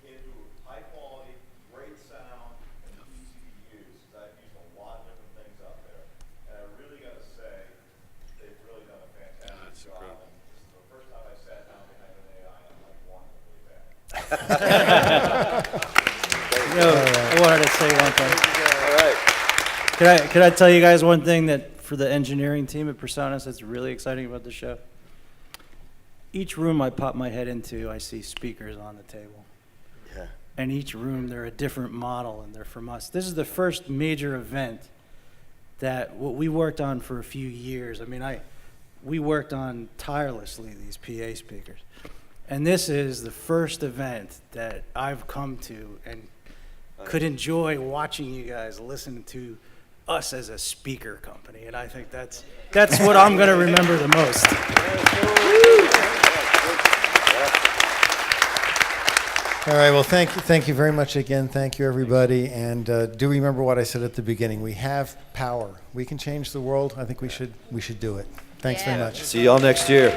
into high quality, great sound, and easy to use. I've used a lot of different things out there. And I really got to say, they've really done a fantastic job. And this is the first time I sat down behind an AI and I'm like, wanting to believe that. I wanted to say one thing. All right. Could I tell you guys one thing that for the engineering team at PreSonus that's really exciting about the show? Each room I pop my head into, I see speakers on the table. Yeah. And each room, they're a different model, and they're from us. This is the first major event that what we worked on for a few years. I mean, we worked on tirelessly these PA speakers. And this is the first event that I've come to and could enjoy watching you guys listen to us as a speaker company. And I think that's what I'm going to remember the most. All right, well, thank you very much again. Thank you, everybody. And do remember what I said at the beginning. We have power. We can change the world. I think we should do it. Thanks very much. See y'all next year.